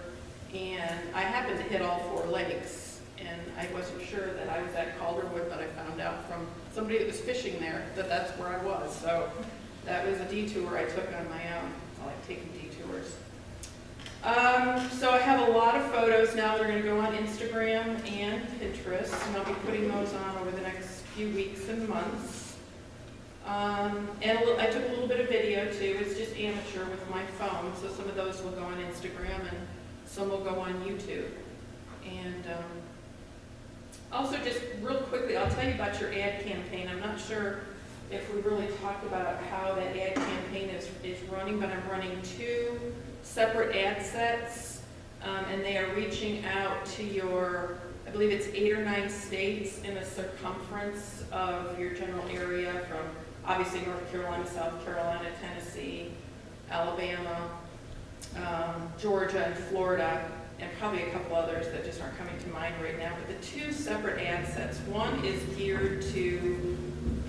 And I happened to hit all 4 lakes, and I wasn't sure that I was at Calderwood, but I found out from somebody that was fishing there that that's where I was. So that was a detour I took on my own. I like taking detours. So I have a lot of photos now that are going to go on Instagram and Pinterest, and I'll be putting those on over the next few weeks and months. And I took a little bit of video too. It's just amateur with my phone, so some of those will go on Instagram and some will go on YouTube. And also just real quickly, I'll tell you about your ad campaign. I'm not sure if we really talked about how that ad campaign is running, but I'm running 2 separate ad sets, and they are reaching out to your, I believe it's 8 or 9 states in the circumference of your general area, from obviously North Carolina, South Carolina, Tennessee, Alabama, Georgia, and Florida. and probably a couple others that just aren't coming to mind right now, but the two separate ad sets. One is geared to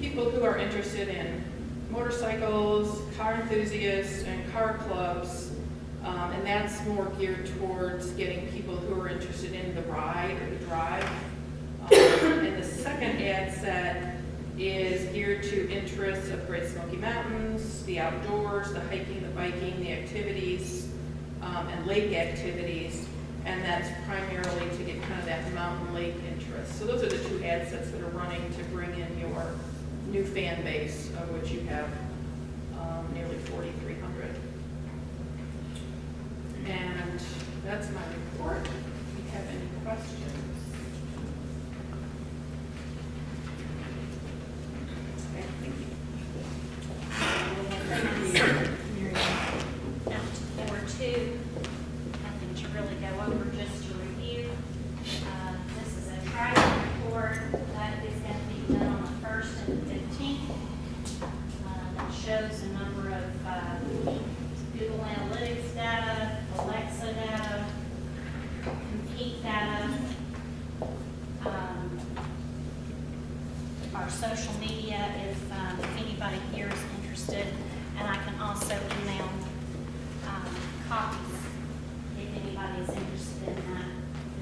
people who are interested in motorcycles, car enthusiasts, and car clubs, and that's more geared towards getting people who are interested in the ride or the drive. And the second ad set is geared to interests of Great Smoky Mountains, the outdoors, the hiking, the biking, the activities, and lake activities, and that's primarily to get kind of that mountain lake interest. So those are the two ad sets that are running to bring in your new fan base, of which you have nearly 4,300. And that's my report. If you have any questions. Okay, thank you. Now, for two, nothing to really go over, just to review. This is a tracking report that is going to be done on the 1st and 15th. That shows a number of Google Analytics data, Alexa data, Compete data, our social media, if anybody here is interested, and I can also email copies if anybody is interested in that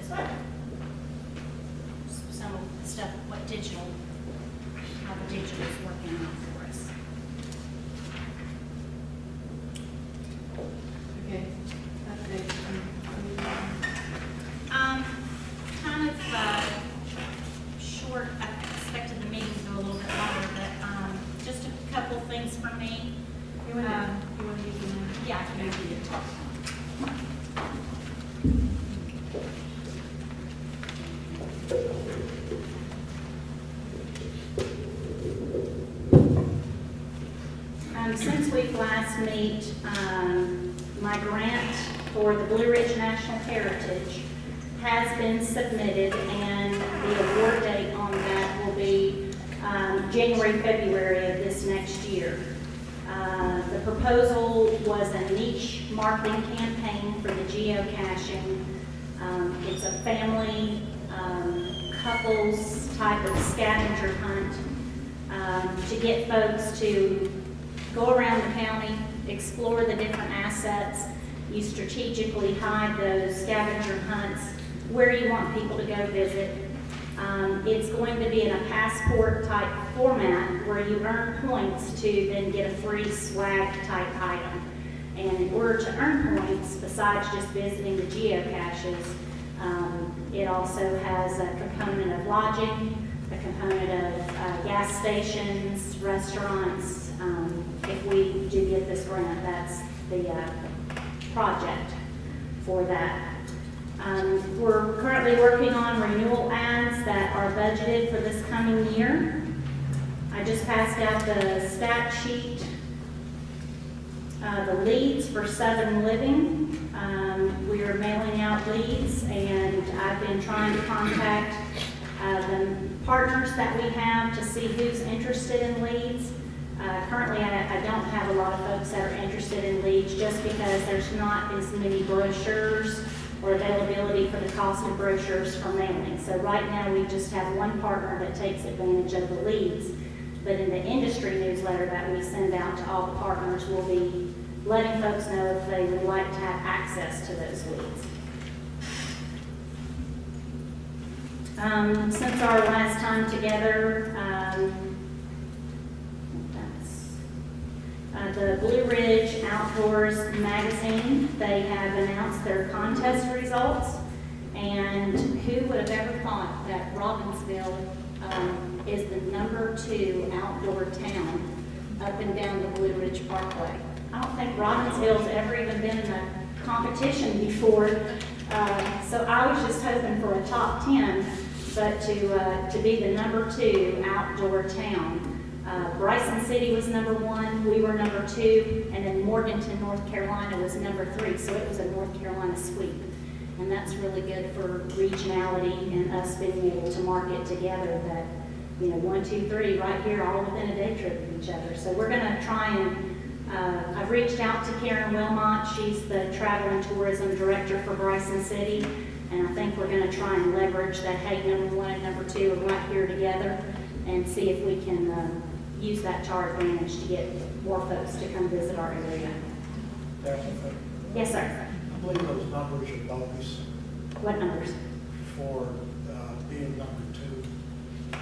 as well. Some of the stuff, what digital, how the digital is working out for us. Okay. Kind of short, I expected the meeting to go a little bit longer, but just a couple things from me. You want to use the mic? Yeah, I can Thank you. talk. Since we last met, my grant for the Blue Ridge National Heritage has been submitted, and the award date on that will be January, February of this next year. The proposal was a niche marketing campaign for the geocaching. It's a family, couples type of scavenger hunt to get folks to go around the county, explore the different assets. You strategically hide those scavenger hunts where you want people to go visit. It's going to be in a passport type format where you earn points to then get a free swag type item. And in order to earn points, besides just visiting the geocaches, it also has a component of lodging, a component of gas stations, restaurants. If we do get this grant, that's the project for that. We're currently working on renewal ads that are budgeted for this coming year. I just passed out the stat sheet, the leads for Southern Living. We are mailing out leads, and I've been trying to contact the partners that we have to see who's interested in leads. Currently, I don't have a lot of folks that are interested in leads just because there's not as many brochures or availability for the cost of brochures for mailing. So right now, we just have one partner that takes advantage of the leads. But in the industry newsletter that we send out to all the partners, we'll be letting folks know if they would like to have access to those leads. Since our last time together, the Blue Ridge Outdoors magazine, they have announced their contest results, and who would have ever thought that Robbinsville is the #2 outdoor town up and down the Blue Ridge Parkway. I don't think Robbinsville's ever even been in a competition before, so I was just hoping for a top 10, but to be the #2 outdoor town. Bryson City was #1, we were #2, and then Morganton, North Carolina was #3, so it was a North Carolina sweep. And that's really good for regionality and us being able to market together that, 1, 2, 3, right here, all within a day trip of each other. So we're gonna try and I've reached out to Karen Wilmot, she's the travel and tourism director for Bryson City, and I think we're gonna try and leverage that Hague number 1 and number 2 are right here together and see if we can use that to our advantage to get more folks to come visit our area. Definitely. Yes, sir. I believe those numbers are bogus What numbers? for being number 2.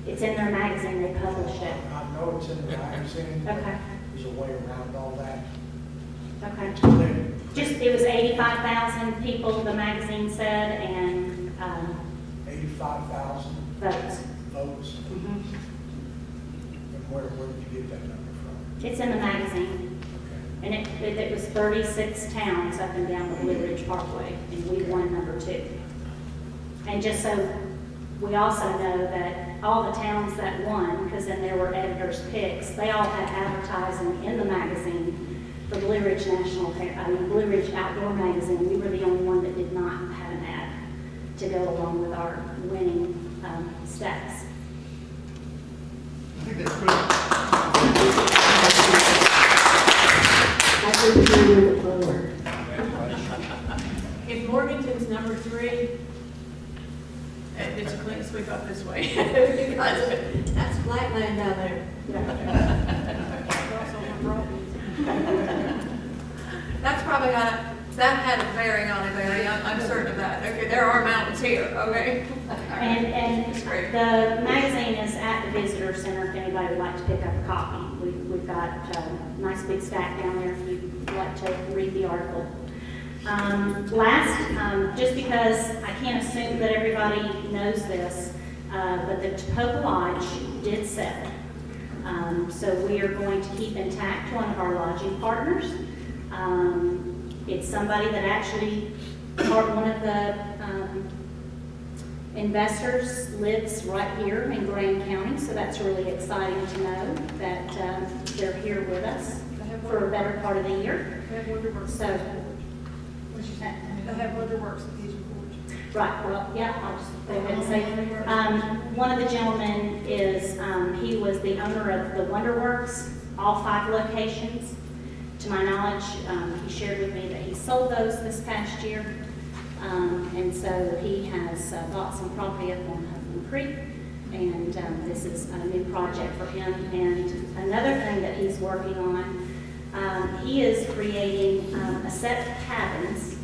It's in their magazine, they published it. I know it's in the magazine. but Okay, There's a way around all that. okay. Then Just, it was 85,000 people, the magazine said, and 85,000 votes. votes. Mhm. And where did you get that number from? It's in the magazine, and it was 36 towns up and down the Blue Ridge Parkway, and we won number 2. And just so, we also know that all the towns that won, because then there were editors' picks, they all had advertising in the magazine for Blue Ridge Blue Ridge Outdoor Magazine. We were the only one that did not have an ad to go along with our winning stats. I think that's great. I think you're in the forward. If Morganton's number 3, it's a clean sweep up this way. Because that's flat land down there. That's probably that had a bearing on it, Barry. I'm certain of that. Okay, there are mountains here, okay? And That's great. the magazine is at the visitor center if anybody would like to pick up a copy. We've got a nice big stack down there if you'd like to read the article. Just because I can't assume that everybody knows this, but the Topeka Lodge did sell. So we are going to keep intact one of our lodging partners. It's somebody that actually, one of the investors lives right here in Graham County, so that's really exciting to know that they're here with us for a better part of the year. They have Wonderworks. So, What'd you say? They have Wonderworks at Pigeon Forge. right, well, yeah, I'll just go ahead and say, one of the gentlemen is, he was the owner of the Wonderworks, all 5 locations. To my knowledge, he shared with me that he sold those this past year. And so he has bought some property up on Huffman Creek, and this is a new project for him. And another thing that he's working on, he is creating a set of cabins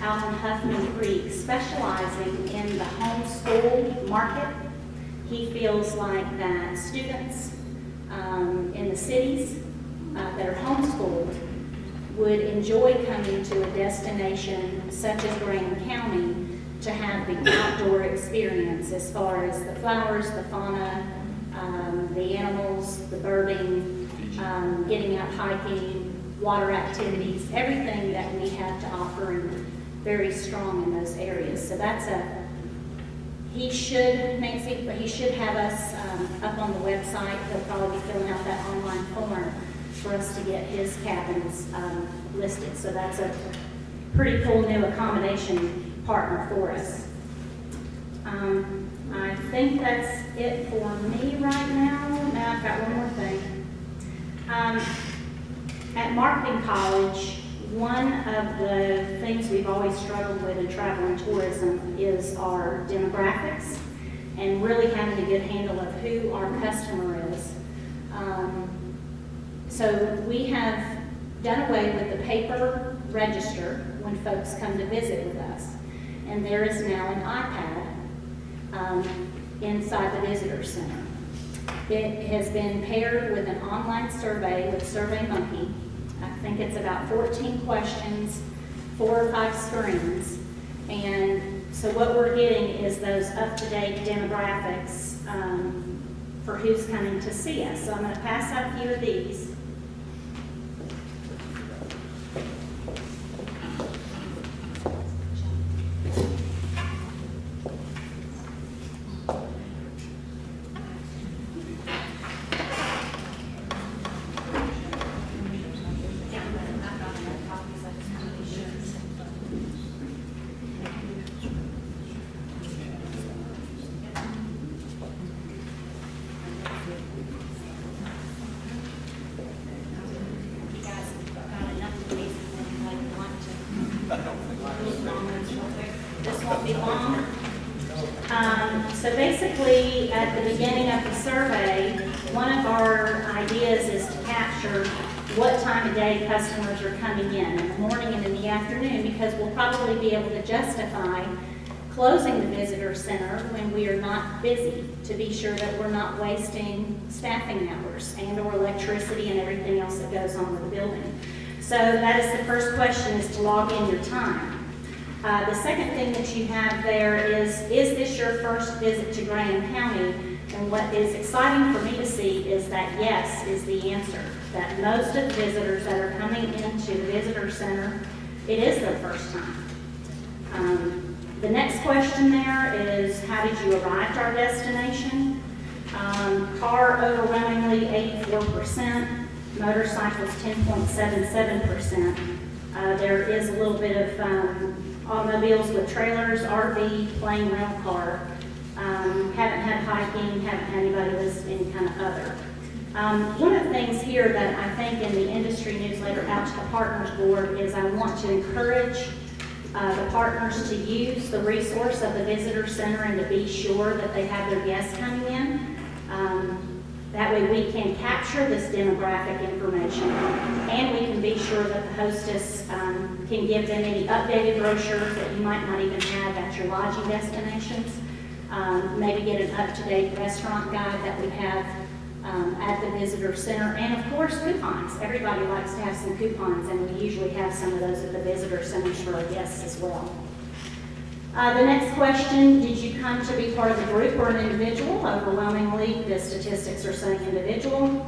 out on Huffman Creek, specializing in the homeschool market. He feels like that students in the cities that are homeschooled would enjoy coming to a destination such as Graham County to have the outdoor experience as far as the flowers, the fauna, the animals, the birding, getting out hiking, water activities, everything that we have to offer, and very strong in those areas. So that's he should, Nancy, but he should have us up on the website. He'll probably be filling out that online form for us to get his cabins listed. So that's a pretty cool new accommodation partner for us. I think that's it for me right now. Now I've got one more thing. At Marketing College, one of the things we've always struggled with in travel and tourism is our demographics and really having a good handle of who our customer is. So we have done away with the paper register when folks come to visit with us. And there is now an iPad inside the visitor center. It has been paired with an online survey with SurveyMonkey. I think it's about 14 questions, 4 or 5 screens. And so what we're getting is those up-to-date demographics for who's coming to see us. So I'm going to pass out a few of these. won't be long. So basically, at the beginning of the survey, one of our ideas is to capture what time of day customers are coming in the morning and in the afternoon, because we'll probably be able to justify closing the visitor center when we are not busy, to be sure that we're not wasting staffing hours and or electricity and everything else that goes on with the building. So that is the first question, is to log in your time. The second thing that you have there is this your first visit to Graham County? And what is exciting for me to see is that yes is the answer, that most of the visitors that are coming into the visitor center, it is their first time. The next question there is, how did you arrive at our destination? Car overwhelmingly 84%, motorcycles 10.77%. There is a little bit of automobiles with trailers, RV, plane, rental car. Haven't had hiking, haven't had anybody list any kind of other. One of the things here that I think in the industry newsletter out to the Partners Board is I want to encourage the partners to use the resource of the visitor center and to be sure that they have their guests coming in. That way we can capture this demographic information, and we can be sure that the hostess can give them any updated brochures that you might not even have at your lodging destinations. Maybe get an up-to-date restaurant guide that we have at the visitor center, and of course coupons. Everybody likes to have some coupons, and we usually have some of those at the visitor centers for our guests as well. The next question, did you come to be part of a group or an individual? Overwhelmingly, the statistics are saying individual.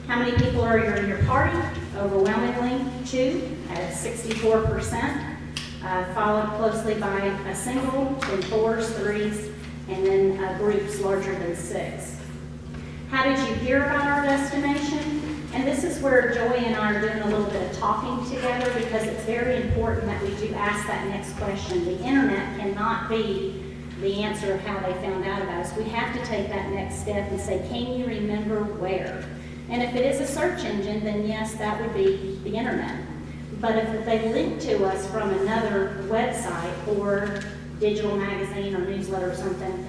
How many people are in your party? Overwhelmingly, 2 at 64%, followed closely by a single, then 4s, 3s, and then groups larger than 6. How did you hear about our destination? And this is where Joy and I are doing a little bit of talking together, because it's very important that we do ask that next question. The internet cannot be the answer of how they found out about us. We have to take that next step and say, can you remember where? And if it is a search engine, then yes, that would be the internet. But if they link to us from another website or digital magazine or newsletter or something,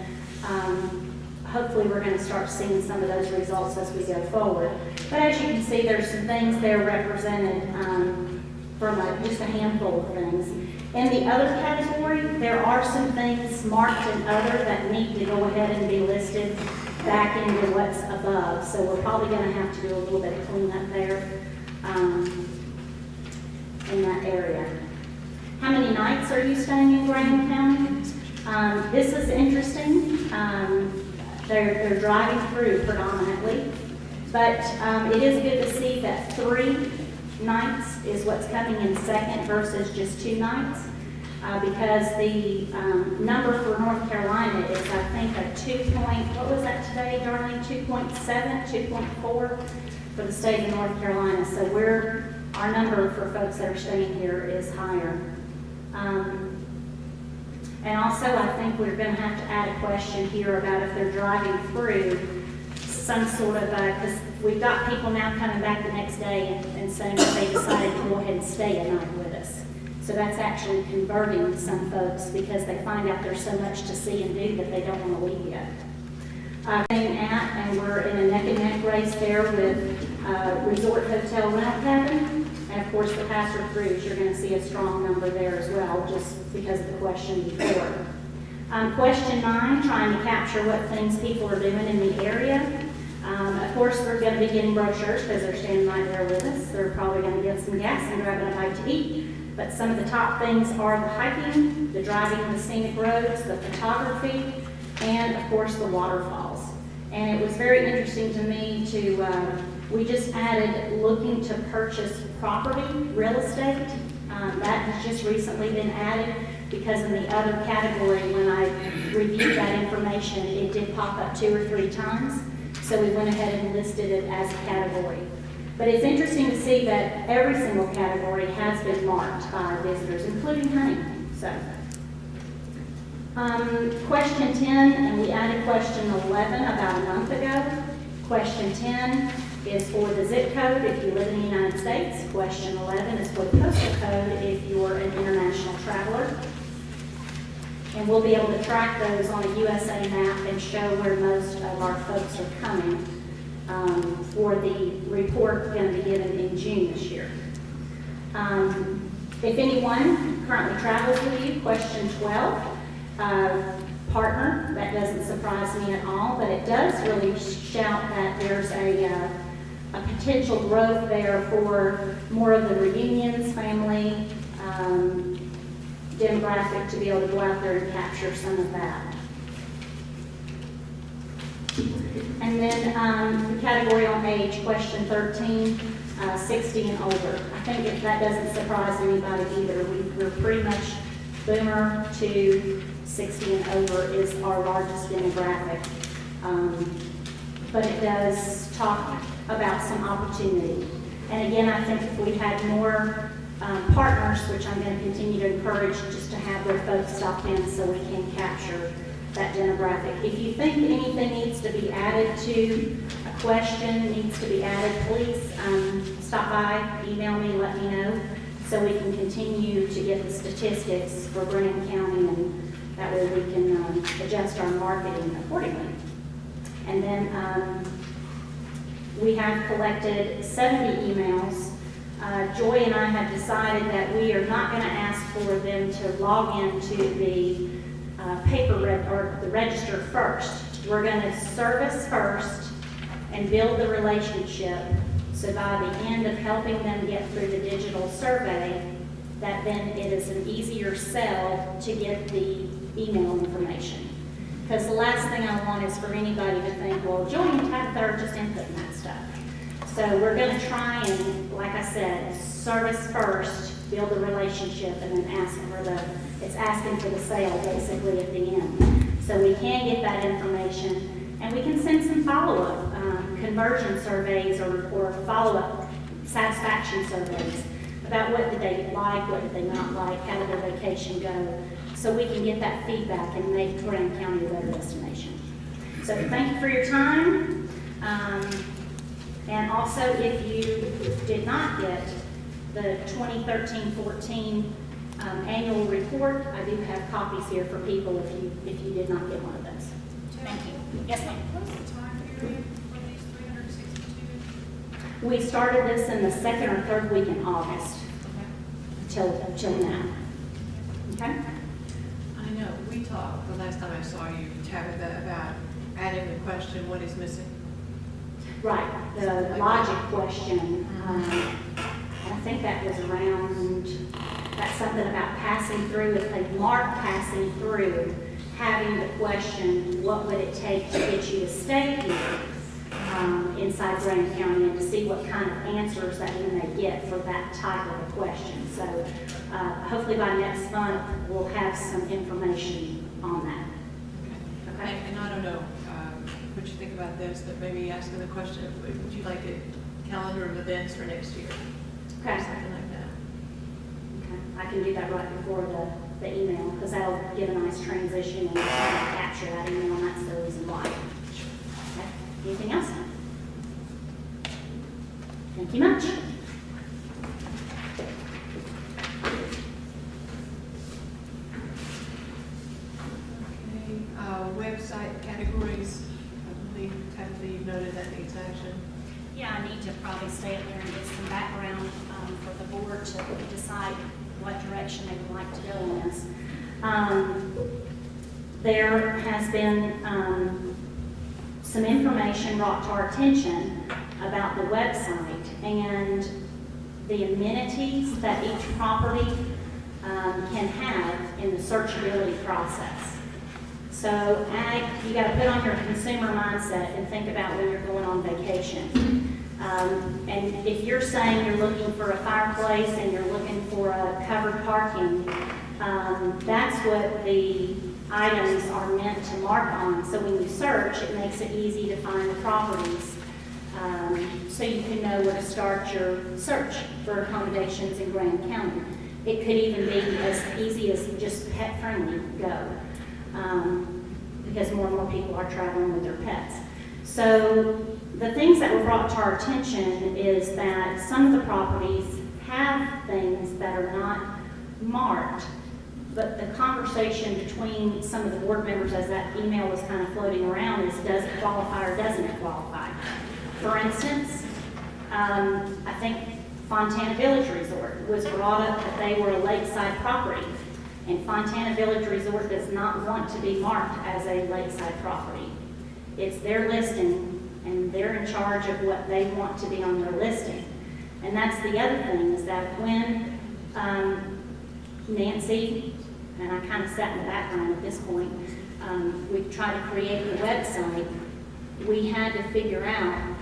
hopefully we're going to start seeing some of those results as we go forward. But as you can see, there's some things there represented from just a handful of things. In the other category, there are some things marked in other that need to go ahead and be listed back into what's above. So we're probably going to have to do a little bit of cleanup there in that area. How many nights are you staying in Graham County? This is interesting. They're driving through predominantly, but it is good to see that 3 nights is what's coming in second versus just 2 nights, because the number for North Carolina is, I think, what was that today, Darlene? 2.7, 2.4 for the state of North Carolina. So our number for folks that are staying here is higher. And also, I think we're going to have to add a question here about if they're driving through some sort of, because we've got people now coming back the next day and saying that they decided to go ahead and stay a night with us. So that's actually converting some folks, because they find out there's so much to see and do that they don't want to leave yet. And we're in a neck-and-neck race there with Resort Hotel Rental Cabin. And of course, the Pastor Cruise, you're going to see a strong number there as well, just because of the question before. Question 9, trying to capture what things people are doing in the area. Of course, they're going to be getting brochures because they're standing right there with us. They're probably going to get some gas and grabbing a bite to eat. But some of the top things are the hiking, the driving the scenic roads, the photography, and of course, the waterfalls. And it was very interesting to me we just added looking to purchase property, real estate. That has just recently been added, because in the other category, when I reviewed that information, it did pop up 2 or 3 times. So we went ahead and listed it as a category. But it's interesting to see that every single category has been marked by our visitors, including hunting. So, question 10, and we added question 11 about a month ago. Question 10 is for the zip code if you live in the United States. Question 11 is for the postal code if you're an international traveler. And we'll be able to track those on a USA map and show where most of our folks are coming for the report going to be given in June this year. If anyone currently travels with you, question 12, partner, that doesn't surprise me at all, but it does really shout that there's a potential growth there for more of the reunions, family, demographic to be able to go out there and capture some of that. And then the category on age, question 13, 60 and older. I think if that doesn't surprise anybody either. We're pretty much boomer to 60 and over is our largest demographic. But it does talk about some opportunity. And again, I think if we had more partners, which I'm going to continue to encourage just to have their folks stop in so we can capture that demographic. If you think anything needs to be added to a question, needs to be added, please stop by, email me, let me know, so we can continue to get the statistics for Graham County, and that way we can adjust our marketing accordingly. And then we have collected 70 emails. Joy and I have decided that we are not going to ask for them to log into the or the register first. We're going to service first and build the relationship, so by the end of helping them get through the digital survey, that then it is an easier sell to get the email information. Because the last thing I want is for anybody to think, well, Joy and Tabitha are just inputting that stuff. So we're going to try and, like I said, service first, build the relationship, and then ask for it's asking for the sale basically at the end. So we can get that information, and we can send some follow-up conversion surveys or follow-up satisfaction surveys about what did they like, what did they not like, how did their vacation go, so we can get that feedback and make Graham County a better destination. So thank you for your time. And also, if you did not get the 2013-14 annual report, I do have copies here for people if you did not get one of those. Thank you. Yes, ma'am. What's the time period for these 362? We started this in the second or third week in August till now. Okay? I know, we talked the last time I saw you, Tabitha, about adding the question, what is missing? Right, the logic question, I think that was around, that's something about passing through. If they mark passing through, having the question, what would it take to get you to stay here inside Graham County, and to see what kind of answers that you may get for that type of a question. So hopefully by next month, we'll have some information on that. Okay. And I don't know what you think about this, but maybe asking the question, would you like a calendar of events for next year? Or Okay. something like that. Okay. I can do that right before the email, because that'll give a nice transition and capture that email, and that's the reason why. Okay. Anything else? Thank you much. Okay, website categories, I believe Tabitha, you've noted that needs action. Yeah, I need to probably stay up there and get some background for the board to decide what direction they would like to go in this. There has been some information brought to our attention about the website and the amenities that each property can have in the searchability process. So you got to put on your consumer mindset and think about when you're going on vacation. And if you're saying you're looking for a fireplace and you're looking for a covered parking, that's what the items are meant to mark on. So when you search, it makes it easy to find the properties, so you can know where to start your search for accommodations in Graham County. It could even be as easy as just pet-friendly go, because more and more people are traveling with their pets. So the things that were brought to our attention is that some of the properties have things that are not marked But the conversation between some of the board members as that email was kind of floating around is, does it qualify or doesn't it qualify? For instance, I think Fontana Village Resort was brought up that they were a lakeside property. And Fontana Village Resort does not want to be marked as a lakeside property. It's their listing, and they're in charge of what they want to be on their listing. And that's the other thing, is that when Nancy, and I kind of sat in the background at this point, we tried to create the website, we had to figure out,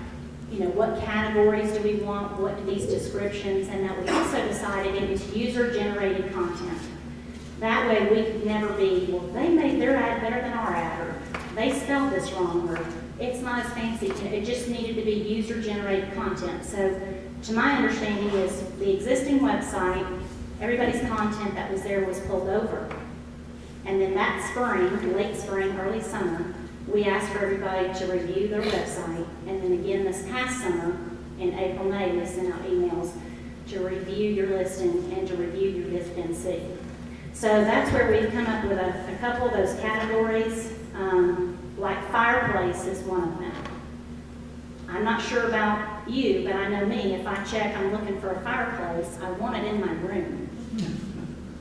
what categories do we want, what do these descriptions, and that we also decided it was user-generated content. That way we could never be, well, they made their ad better than our ad, or they spelled this wrong, or it's not as fancy. It just needed to be user-generated content. So to my understanding is the existing website, everybody's content that was there was pulled over. And then that spring, late spring, early summer, we asked for everybody to review their website. And then again this past summer, in April, May, we sent out emails to review your listing and to review your Visit NC. So that's where we've come up with a couple of those categories, like fireplace is one of them. I'm not sure about you, but I know me, if I check I'm looking for a fireplace, I want it in my room.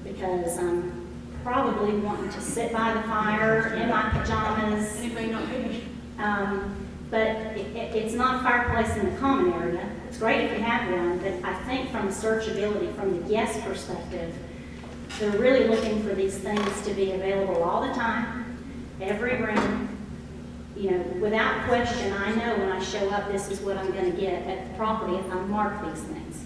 Because I'm probably wanting to sit by the fire in my pajamas. And it may not be. But it's not a fireplace in the common area. It's great if you have one, but I think from searchability, from the guest perspective, they're really looking for these things to be available all the time, every room. Without question, I know when I show up, this is what I'm going to get at the property if I mark these things.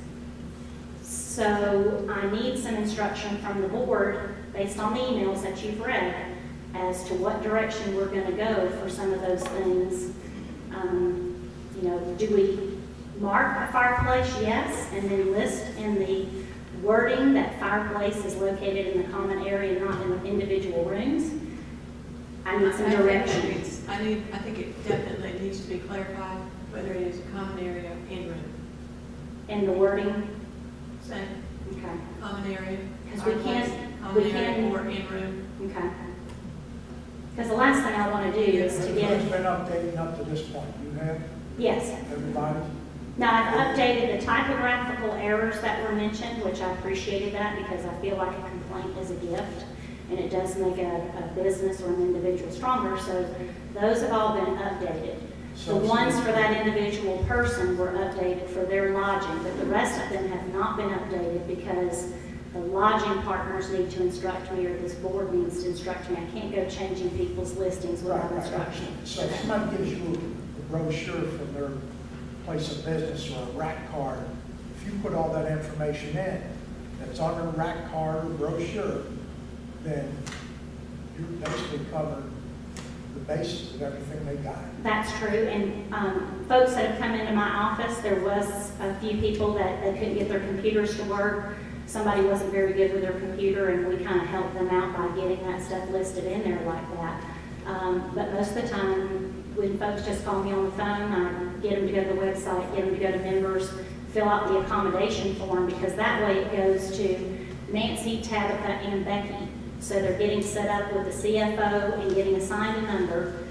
So I need some instruction from the board, based on the emails that you've read, as to what direction we're going to go for some of those things. Do we mark a fireplace? Yes, and then list in the wording that fireplace is located in the common area, not in the individual rooms? I need some direction. I think it definitely needs to be clarified whether it is a common area in room. And the wording? Same, Okay. common area. 'Cause we fireplace, can't- Common we area can't- or in room. Okay. Because the last thing I want to do is to It's get, been updating up to this point. You have, yes. everybody? Now, I've updated the typographical errors that were mentioned, which I appreciated that because I feel like a complaint is a gift and it does make a business or an individual stronger. So those have all been updated. The ones for that individual person were updated for their lodging, but the rest of them have not been updated because the lodging partners need to instruct me, or this board needs to instruct me. I can't go changing people's listings without instruction. So if somebody gives you a brochure from their place of business or a rack card, if you put all that information in, that's on their rack card or brochure, then you're basically covering the basis of everything they got. That's true, and folks that have come into my office, there was a few people that they couldn't get their computers to work. Somebody wasn't very good with their computer, and we kind of helped them out by getting that stuff listed in there like that. But most of the time, when folks just call me on the phone, I get them to go to the website, get them to go to members, fill out the accommodation form, because that way it goes to Nancy, Tabitha, and Becky. So they're getting set up with the CFO and getting assigned a number.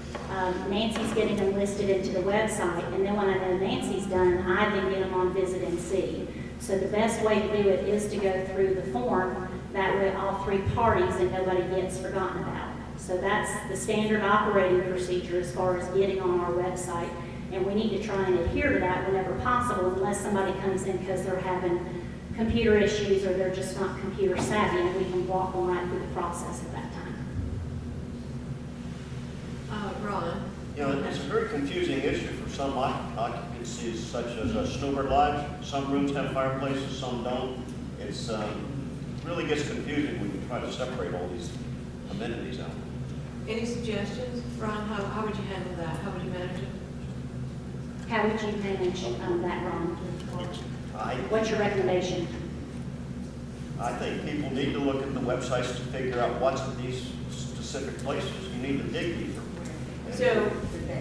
Nancy's getting them listed into the website, and then when I know Nancy's done, I then get them on Visit NC. So the best way to do it is to go through the form, that way all three parties and nobody gets forgotten about. So that's the standard operating procedure as far as getting on our website, and we need to try and adhere to that whenever possible, unless somebody comes in because they're having computer issues or they're just not computer savvy, and we can walk them right through the process at that time. Ron? It's a very confusing issue for some occupancies, such as a snowbird lodge. Some rooms have fireplaces, some don't. It's really gets confusing when you try to separate all these amenities out. Any suggestions? Ron, how would you handle that? How would you manage it? How would you manage that, Ron? I What's your recommendation? think people need to look at the websites to figure out what's in these specific places. You need to dig deeper. So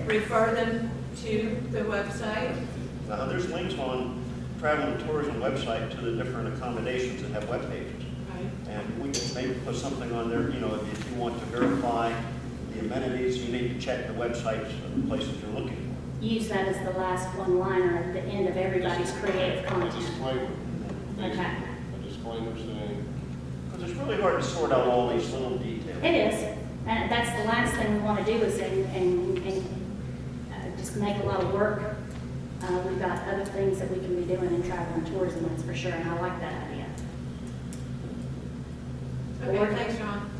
refer them to the website. Now, there's links on travel and tourism website to the different accommodations that have web pages. Okay. And we can maybe put something on there, you know, if you want to verify the amenities, you need to check the websites of the places you're looking for. Use that as the last one-liner at the end of everybody's creative A content. disclaimer, Okay. a disclaimer saying, Because it's really hard to sort out all these little details. It is, and that's the last thing we want to do is just make a lot of work. We've got other things that we can be doing in travel and tourism, that's for sure, and I like that idea. Okay, thanks, John.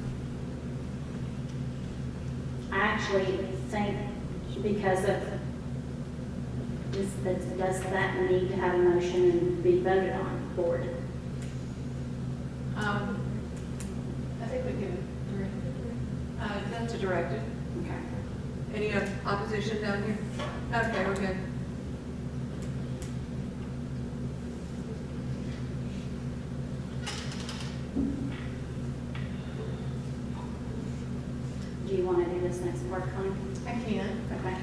I actually think because of this, does that need to have a motion and be voted on, board? I think we can direct it. That's a directive. Okay. Any opposition down here? Okay, we're good. Do you want to do this next part, Connie? I can. Okay.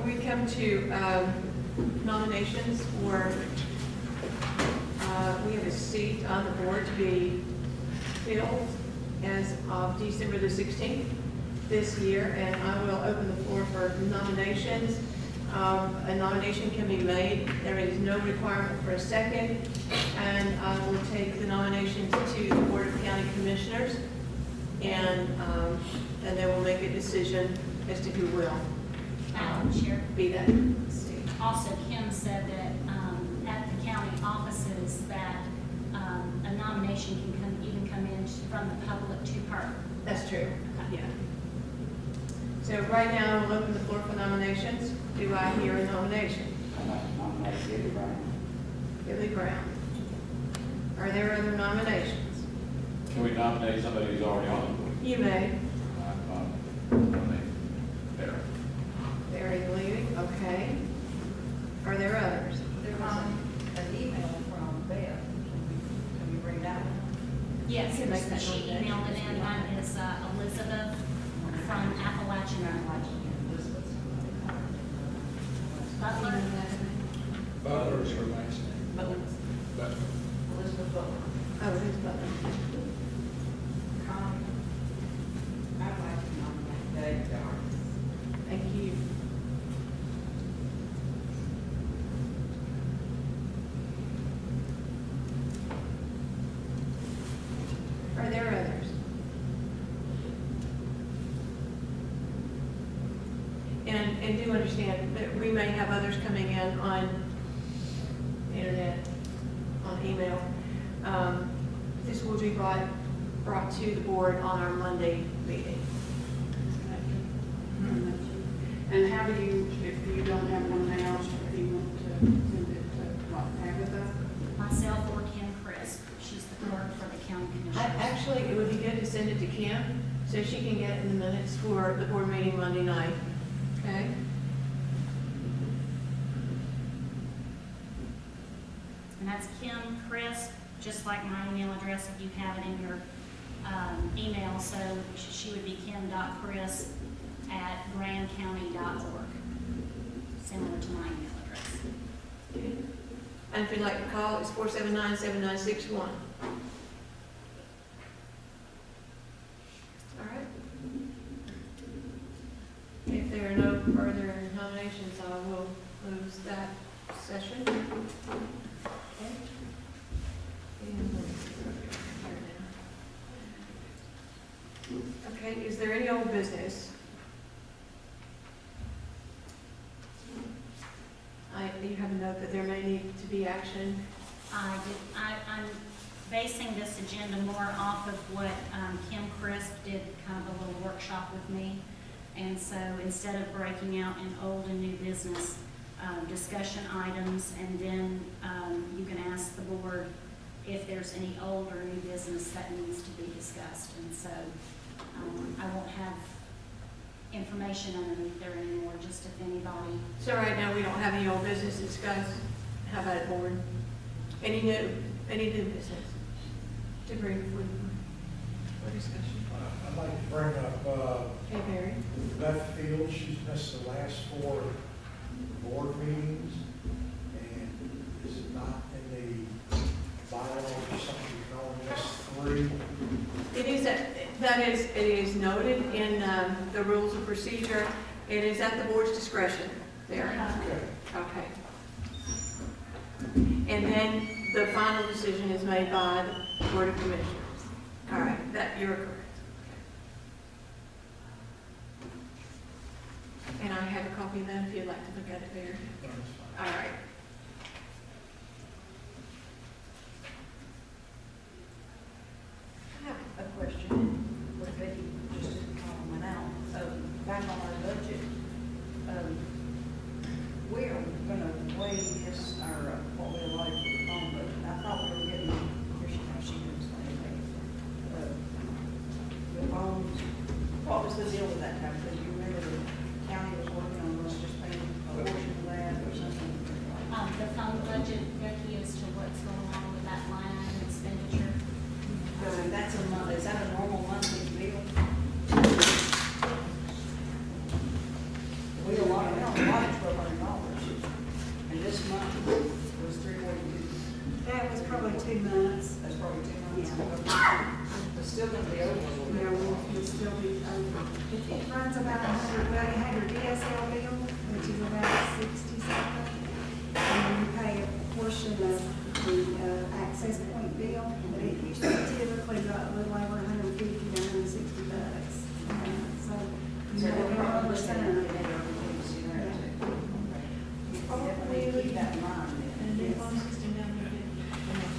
We come to nominations for, we have a seat on the board to be filled as of December the 16th this year, and I will open the floor for nominations. A nomination can be made. There is no requirement for a second, and I will take the nominations to the Board of County Commissioners, and they will make a decision as to who will Madam Chair. be that seat. Also, Kim said that at the county offices that a nomination can even come in from the public to her. That's true, yeah. So right now, I'll open the floor for nominations. Do I hear a nomination? Billy Brown. Are there other nominations? Can we nominate somebody who's already on the board? You may. Nominate Barry. Barry leaving, okay. Are there others? There was an email from Beth. Can we bring that one? Yes, You can make that she nomination. emailed it in. Mine is Elizabeth from Appalachian. Butler. Butler is her last name. Butler. Butler. Elizabeth Butler. Oh, it is Butler. Connie. I'd like to nominate Dave Darby. Thank you. Are there others? And do understand that we may have others coming in on the internet, on email. This will be brought to the board on our Monday meeting. And how do you, if you don't have one now, do you want to send it to, what, Agatha? Myself or Kim Crisp. She's the clerk for the county commissioners. Actually, it would be good to send it to Kim, so she can get it in the minutes for the board meeting Monday night, okay? And that's Kim Crisp, just like my email address, if you have it in your email. So she would be kim.crisp@grandcounty.org, similar to my email address. Okay. And if you'd like to call, it's 479-7961. All right. If there are no further nominations, I will close that session. Okay. Okay, is there any old business? You have a note that there may need to be action. I'm basing this agenda more off of what Kim Crisp did, kind of a little workshop with me. And so instead of breaking out in old and new business discussion items, and then you can ask the board if there's any old or new business that needs to be discussed. And so I won't have information underneath there anymore, just if anybody. So right now, we don't have any old business to discuss. How about it, board? Any new business to bring forward for discussion? I'd like to bring up, Okay, Barry? Beth Fields. She's missed the last 4 board meetings, and is it not in the bylaws or something, you can only miss 3? it is noted in the rules of procedure. It is at the board's discretion there. Okay. And then the final decision is made by the Board of Commissioners. All right, that, you're correct. And I have a copy of that if you'd like to look at it there. All right. I have a question, with Becky just went out, back on our budget. We are gonna waive this, our, what we allotted for the phone budget. I thought we were getting, here she comes, she knows the phones. What was the deal with that time? Because you remember the county was working on us just paying a portion of that or something? The phone budget, Becky, as to what's going on with that line item expenditure. That's a month, is that a normal monthly bill? We allotted $1,200, and this month was $342. That was probably 2 months. That's probably 2 months. Yeah. It's still gonna be over a little Yeah, bit. we'll still be over. It runs about 100, well, you have your DSL bill, which is about 60 something. And then you pay a portion of the access point bill, but it usually typically about a little over 150 to 160 bucks. So, So you know, we're we're probably over listening some. to it, everything to see that too. Okay. Definitely keep that in mind And then. the phone system down there.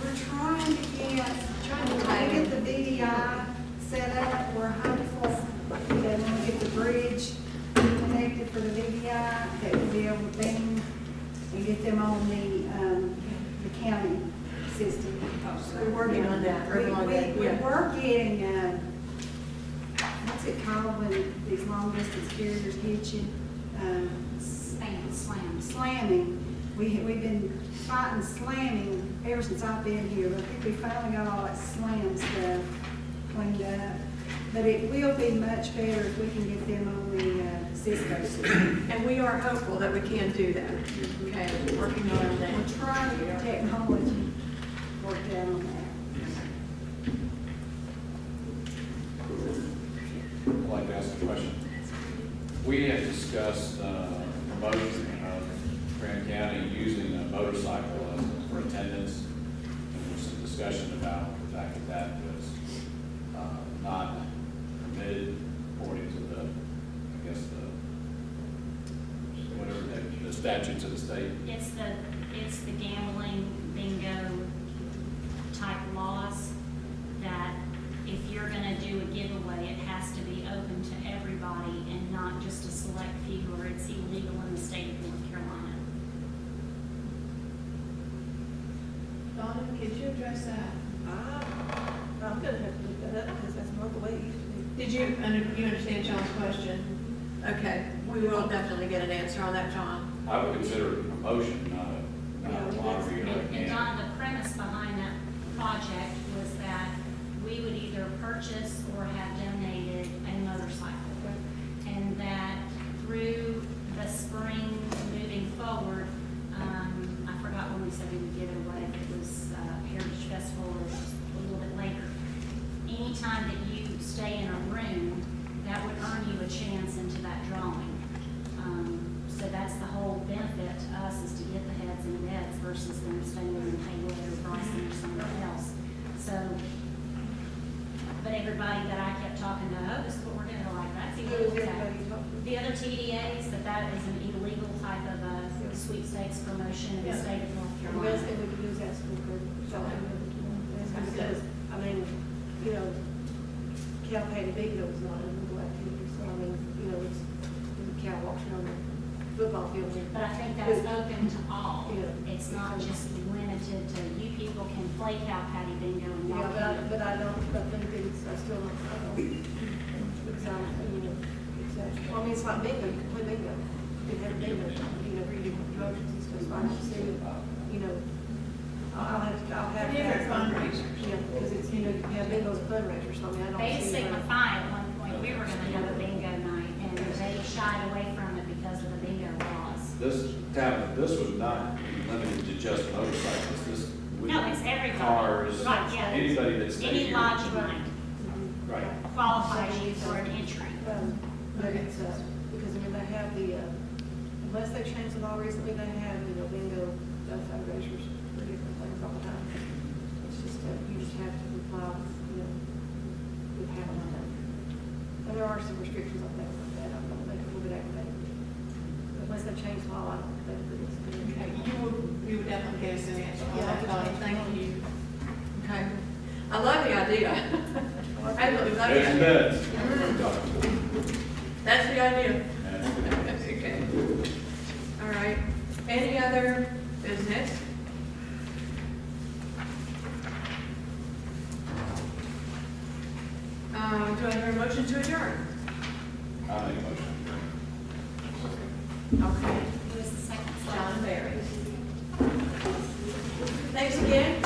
We're trying to get the VDI set up. We're hopeful that when we get the bridge connected for the VDI, that we'll be able to beam and get them on the county system. We're working on that. Working on that, We yeah. were getting, what's it called when these long distance carriers get you? Slamming. We've been fighting slamming ever since I've been here, but I think we finally got all that slam stuff cleaned up. But it will be much better if we can get them on the Cisco system. And we are hopeful that we can do that. Okay, we're working on that. We're trying to get the technology worked out on that. I'd like to ask a question. We have discussed promoting Grant County using a motorcycle for attendance. And there was some discussion about the fact that that was not permitted according to the, I guess, the statutes of the state. It's the gambling bingo type laws that if you're gonna do a giveaway, it has to be open to everybody and not just a select few, or it's illegal in the state of North Carolina. Donna, could you address that? I'm gonna have to look that up because that's not the way it used to be. Did you understand John's question? Okay, we will definitely get an answer on that, John. I would consider it a promotion, not a lottery or a And game. Donna, the premise behind that project was that we would either purchase or have donated a motorcycle. And that through the spring moving forward, I forgot when we said we would give it away, if it was Heritage Festival or just a little bit later. Anytime that you stay in a room, that would earn you a chance into that drawing. So that's the whole benefit to us, is to get the heads in beds versus them staying in Haywood or Bryson or somewhere else. So, but everybody that I kept talking to, oh, this is what we're doing, they're like, that's illegal. The other TDAs, that is an illegal type of a sweepstakes promotion in the Yeah. state of North The Carolina. best thing we could do is ask them for something. Because, I mean, you know, cow patty bingo is not a legal activity, so I mean, you know, it's the cow walks around the football field. But I think that's open to all. Yeah. It's not just limited to, you people can play cow patty bingo and Yeah, y'all can't. but I think it's, I still don't, because I, you know, it's, well, I mean, it's like bingo, you can play bingo. You can have bingo, you know, reading promotions and stuff, so I can see, you know, I'll have to. Different fundraisers. Yeah, because it's, you know, you have bingo's a fundraiser, so I mean, I don't see. Bay Sigma Phi at one point, we were gonna have a bingo night, and they shied away from it because of the bingo laws. This was not limited to just motorcycles. This would No, it's everybody. cars, Right, yeah. anybody that's Any here. lodge night. Right. qualifies you for an entry. But it's, because I mean, they have the, unless they changed the law recently, they have, bingo, fundraisers, three different things all the time. It's just, you just have to comply with, with having that. And there are some restrictions on things like that, I'm gonna make it a little bit aggravating. Unless they change the law, I don't think that it's. Okay, you would definitely get us an answer on Yeah, that, Connie, thank thank you. Okay, I love the idea. I really love the There's idea. minutes. That's the idea. That's- Okay. All right, any other business? Do I hear a motion to adjourn? I'll make a motion. Okay, Who is the second? John Barry. Thanks again,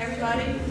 everybody.